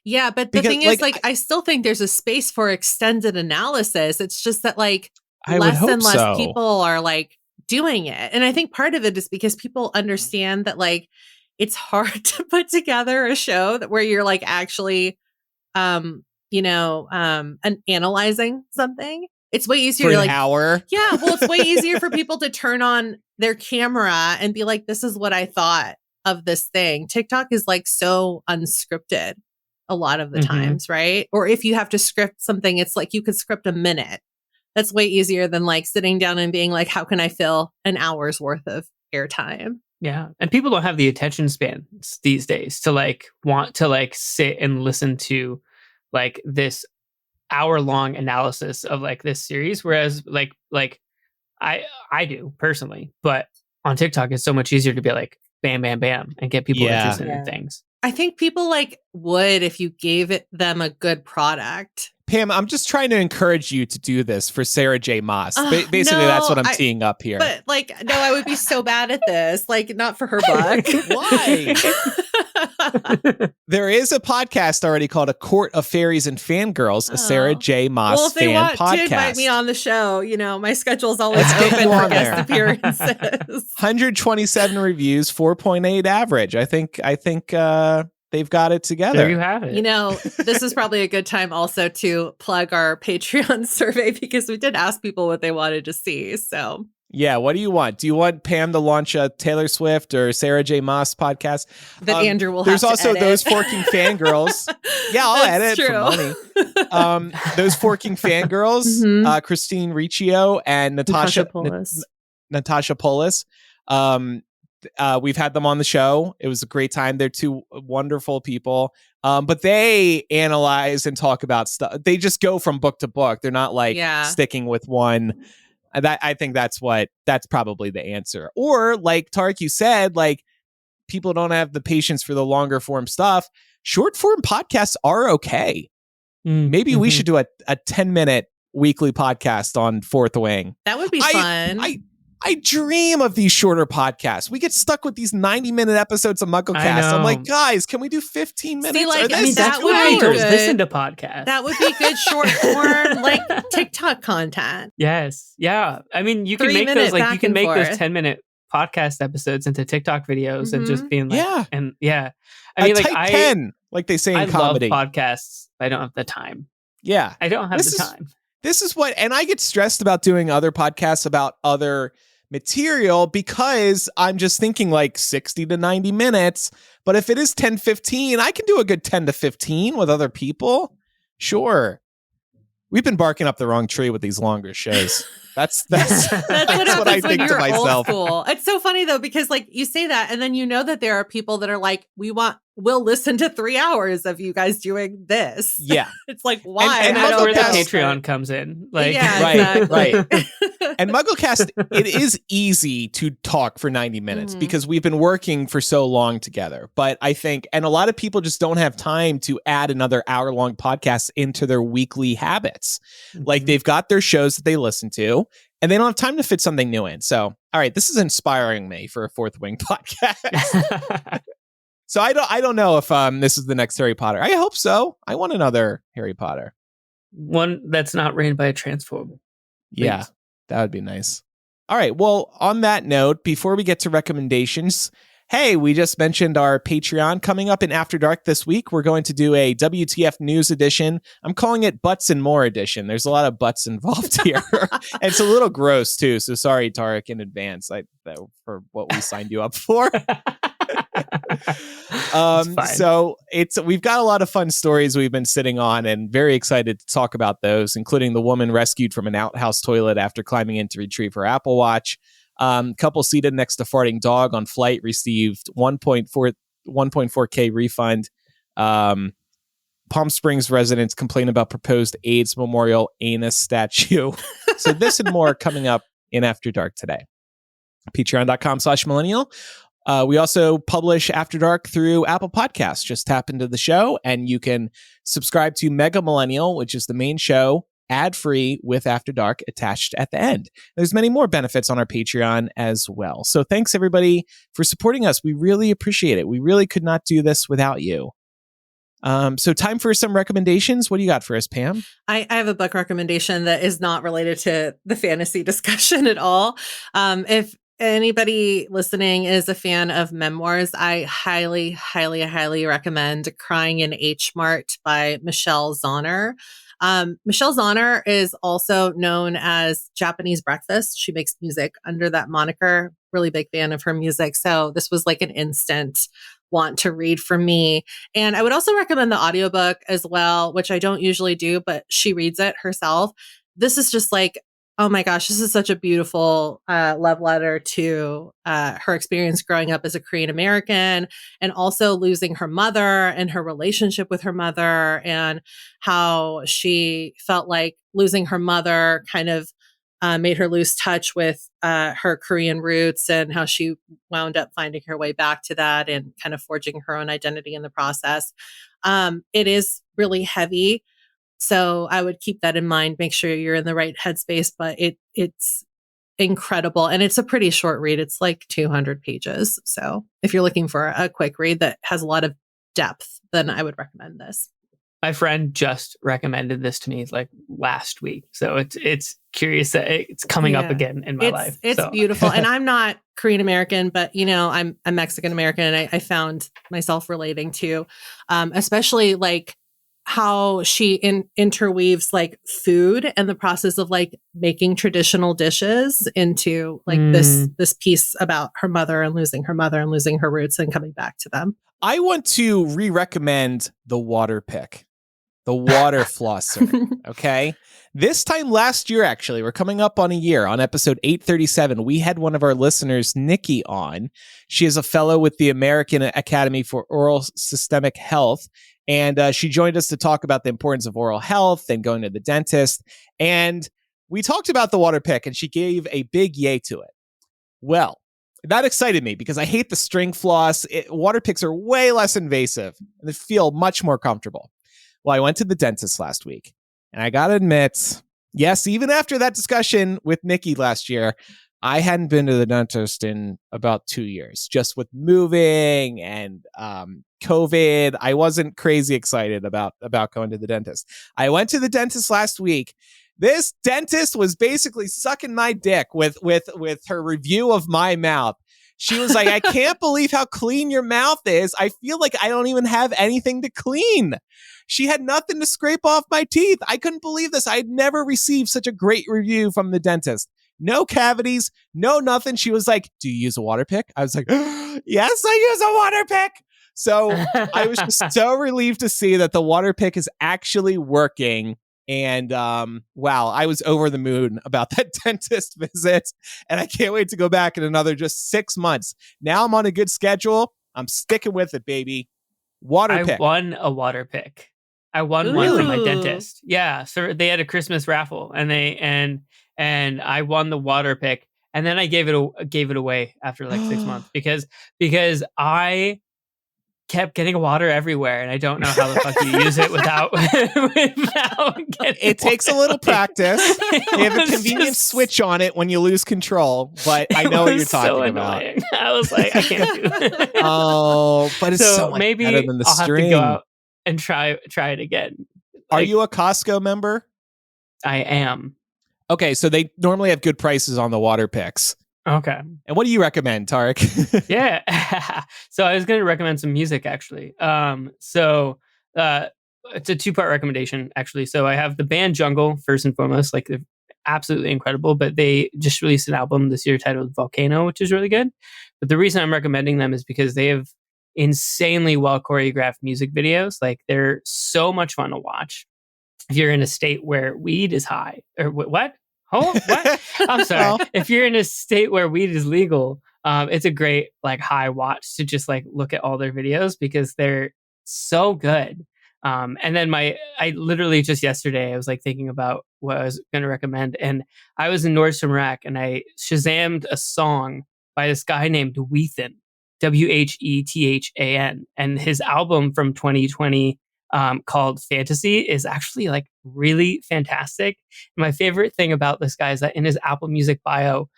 Yeah, but the thing is, like, I still think there's a space for extended analysis. It's just that, like, less and less people are, like, doing it. And I think part of it is because people understand that, like, it's hard to put together a show where you're, like, actually, analyzing something. It's way easier for to, like, an hour. Yeah, well, it's way easier for people to turn on their camera and be like, this is what I thought of this thing. TikTok is, like, so unscripted a lot of the times, right? Or if you have to script something, it's like you could script a minute. That's way easier than like sitting down and being like, how can I fill an hour's worth of airtime? Yeah. And people don't have the attention span these days to like want to like sit and listen to like this hour-long analysis of like this series. Whereas like I do personally, but on TikTok it's so much easier to be like bam, bam, bam and get people interested in things. I think people like would if you gave them a good product. Pam, I'm just trying to encourage you to do this for Sarah J. Maas. Basically, that's what I'm teeing up here. But like, no, I would be so bad at this. Like, not for her book. Why? There is a podcast already called A Court of Fairies and Fangirls, a Sarah J. Maas fan podcast. Well, if they want to invite me on the show, you know, my schedule's always open for guest appearances. 127 reviews, 4.8 average. I think they've got it together. There you have it. You know, this is probably a good time also to plug our Patreon survey because we did ask people what they wanted to see. So yeah, what do you want? Do you want Pam to launch a Taylor Swift or Sarah J. Maas podcast? That Andrew will have There's to also edit. Those Forking Fangirls. Yeah, I'll edit it for money. Those Forking Fangirls, Christine Riccio and Natasha Polis. We've had them on the show. It was a great time. They're two wonderful people. But they analyze and talk about stuff. They just go from book to book. They're not like sticking with one. I think that's probably the answer. Or like Tarek, you said, like people don't have the patience for the longer form stuff. Short form podcasts are okay. Maybe we should do a 10-minute weekly podcast on Fourth Wing. That would be fun. I dream of these shorter podcasts. We get stuck with these 90-minute episodes of MuggleCast. I'm like, guys, can we do 15 minutes? See, like, that's why I don't listen to podcasts. That would be good short form, like TikTok content. Yes. Yeah. I mean, you can make those, like, you can make those 10-minute podcast episodes into TikTok videos and just being like, I mean, like, type 10, like they say in comedy. I love podcasts. I don't have the time. Yeah. I don't have the time. This is what, and I get stressed about doing other podcasts about other material because I'm just thinking like 60 to 90 minutes. But if it is 10, 15, I can do a good 10 to 15 with other people. Sure. We've been barking up the wrong tree with these longer shows. That's what I think to myself. Old school. It's so funny though, because like you say that and then you know that there are people that are like, we'll listen to 3 hours of you guys doing this. Yeah. It's like, why? And that's where the Patreon comes in. Like, right. And MuggleCast, it is easy to talk for 90 minutes because we've been working for so long together. But I think, and a lot of people just don't have time to add another hour-long podcast into their weekly habits. Like they've got their shows that they listen to, and they don't have time to fit something new in. So, all right, this is inspiring me for a Fourth Wing podcast. So I don't know if this is the next Harry Potter. I hope so. I want another Harry Potter. One that's not ran by a transphobe. Please. Yeah, that would be nice. All right. Well, on that note, before we get to recommendations, hey, we just mentioned our Patreon coming up in After Dark this week. We're going to do a WTF News edition. I'm calling it Butts and More edition. There's a lot of butts involved here. And it's a little gross too. So sorry, Tarek, in advance for what we signed you up for. So we've got a lot of fun stories we've been sitting on and very excited to talk about those, including the woman rescued from an outhouse toilet after climbing in to retrieve her Apple Watch. Couple seated next to farting dog on flight received 1.4K refund. Palm Springs residents complain about proposed AIDS memorial anus statue. So this and more coming up in After Dark today. Patreon.com/millennial. We also publish After Dark through Apple Podcasts. Just tap into the show and you can subscribe to Mega Millennial, which is the main show, ad-free with After Dark attached at the end. There's many more benefits on our Patreon as well. So thanks everybody for supporting us. We really appreciate it. We really could not do this without you. So time for some recommendations. What do you got for us, Pam? I have a book recommendation that is not related to the fantasy discussion at all. If anybody listening is a fan of memoirs, I highly, highly, highly recommend Crying in H Mart by Michelle Zauner. Michelle Zauner is also known as Japanese Breakfast. She makes music under that moniker. Really big fan of her music. So this was like an instant want to read for me. And I would also recommend the audiobook as well, which I don't usually do, but she reads it herself. This is just like, oh my gosh, this is such a beautiful love letter to her experience growing up as a Korean American and also losing her mother and her relationship with her mother and how she felt like losing her mother kind of made her lose touch with her Korean roots and how she wound up finding her way back to that and kind of forging her own identity in the process. It is really heavy. So I would keep that in mind, make sure you're in the right headspace, but it's incredible. And it's a pretty short read. It's like 200 pages. So if you're looking for a quick read that has a lot of depth, then I would recommend this. My friend just recommended this to me like last week. So it's curious that it's coming up again in my life. It's beautiful. And I'm not Korean American, but I'm Mexican American. And I found myself relating to, especially like how she interweaves like food and the process of like making traditional dishes into like this piece about her mother and losing her roots and coming back to them. I want to re-recommend the water pick, the water flosser. Okay. This time last year, actually, we're coming up on a year. On episode 837, we had one of our listeners, Nikki, on. She is a fellow with the American Academy for Oral Systemic Health. And she joined us to talk about the importance of oral health and going to the dentist. And we talked about the water pick, and she gave a big yay to it. Well, that excited me because I hate the string floss. Water picks are way less invasive and they feel much more comfortable. Well, I went to the dentist last week, and I got to admit, Yes, even after that discussion with Nikki last year, I hadn't been to the dentist in about 2 years. Just with moving and COVID, I wasn't crazy excited about going to the dentist. I went to the dentist last week. This dentist was basically sucking my dick with her review of my mouth. She was like, I can't believe how clean your mouth is. I feel like I don't even have anything to clean. She had nothing to scrape off my teeth. I couldn't believe this. I had never received such a great review from the dentist. No cavities, no nothing. She was like, do you use a water pick? I was like, yes, I use a water pick. So I was just so relieved to see that the water pick is actually working. And wow, I was over the moon about that dentist visit. And I can't wait to go back in another just 6 months. Now I'm on a good schedule. I'm sticking with it, baby. Water pick. I won a water pick. I won one from my dentist. Yeah. So they had a Christmas raffle and I won the water pick. And then I gave it away after like 6 months because I kept getting water everywhere, and I don't know how the fuck you use it without getting it takes water. A little practice. They have a convenient switch on it when you lose control, but I know what you're talking about. I was like, I can't do it. Oh, but it's so much maybe better than the I'll string. have to go out and try it again. Are you a Costco member? I am. Okay, so they normally have good prices on the water picks. Okay. And what do you recommend, Tarek? Yeah. So I was going to recommend some music, actually. It's a 2-part recommendation, actually. So I have the band Jungle, first and foremost. Like, they're absolutely incredible, but they just released an album this year titled Volcano, which is really good. But the reason I'm recommending them is because they have insanely well choreographed music videos. Like, they're so much fun to watch. If you're in a state where weed is high, or what? Oh, what? I'm sorry. Well. If you're in a state where weed is legal, it's a great like high watch to just like look at all their videos because they're so good. And then I literally just yesterday I was like thinking about what I was going to recommend, and I was in Nordstrom Rack and I Shazammed a song by this guy named Whethan, Whethan, and his album from 2020. Called Fantasy is actually like really fantastic. My favorite thing about this guy is that in his Apple Music bio,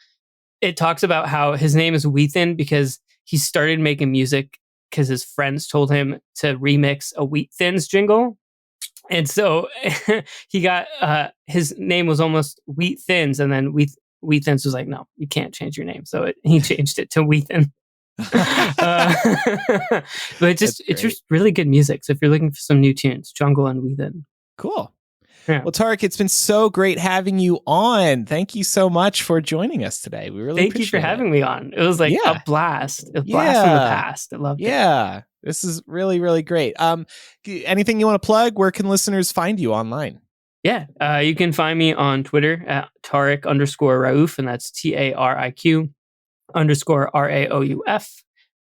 it talks about how his name is Whethan because he started making music because his friends told him to remix a Wheat Thins jingle. And so he got his name was almost Wheat Thins, and then Wheat Thins was like, no, you can't change your name. So he changed it to Whethan. But it's just really good music. So if you're looking for some new tunes, Jungle and Whethan. Cool. Yeah. Well, Tarek, it's been so great having you on. Thank you so much for joining us today. We really Thank you for having me on. It was like a blast. A blast from the past. I loved it. Yeah. This is really, really great. Anything you want to plug? Where can listeners find you online? Yeah. You can find me on Twitter at Tarek_Raouf, and that's TARIQ_RAOUF.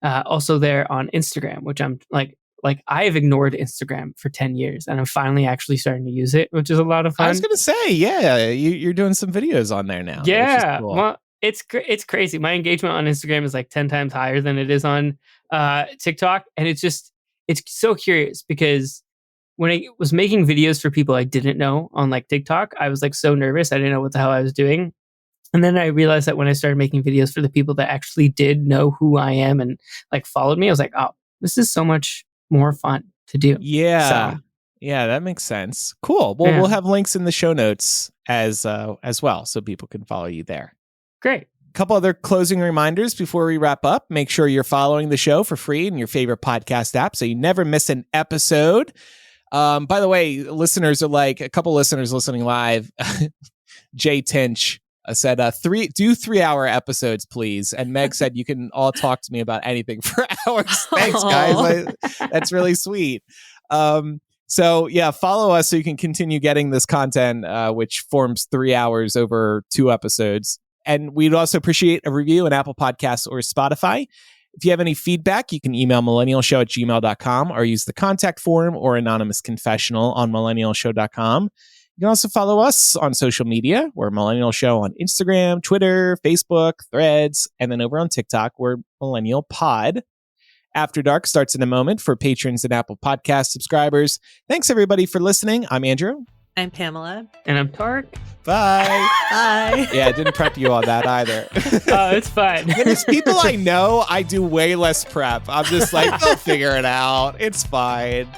Also there on Instagram, which I'm like I've ignored Instagram for 10 years and I'm finally actually starting to use it, which is a lot of fun. I was going to say, yeah, you're doing some videos on there now. Yeah. Cool. Well, it's crazy. My engagement on Instagram is like 10 times higher than it is on TikTok. And it's so curious because when I was making videos for people I didn't know on like TikTok, I was like so nervous. I didn't know what the hell I was doing. And then I realized that when I started making videos for the people that actually did know who I am and like followed me, I was like, oh, this is so much more fun to do. Yeah. Yeah, that makes sense. Cool. Well, we'll have links in the show notes as well, so people can follow you there. Great. A couple other closing reminders before we wrap up. Make sure you're following the show for free in your favorite podcast app so you never miss an episode. By the way, listeners are like, a couple listeners listening live, Jay Tinch said, 3-hour episodes, please. And Meg said, you can all talk to me about anything for hours. Thanks, guys. That's really sweet. So yeah, follow us so you can continue getting this content, which forms 3 hours over 2 episodes. And we'd also appreciate a review on Apple Podcasts or Spotify. If you have any feedback, you can email millennialshow@gmail.com or use the contact form or anonymous confessional on millennialshow.com. You can also follow us on social media. We're Millennial Show on Instagram, Twitter, Facebook, Threads, and then over on TikTok, we're Millennial Pod. After Dark starts in a moment for patrons and Apple Podcast subscribers. Thanks, everybody, for listening. I'm Andrew. I'm Pamela. And I'm Tark. Bye. Bye. Yeah, I didn't prep you on that either. Oh, it's fine. When it's people I know, I do way less prep. I'm just like, they'll figure it out. It's fine.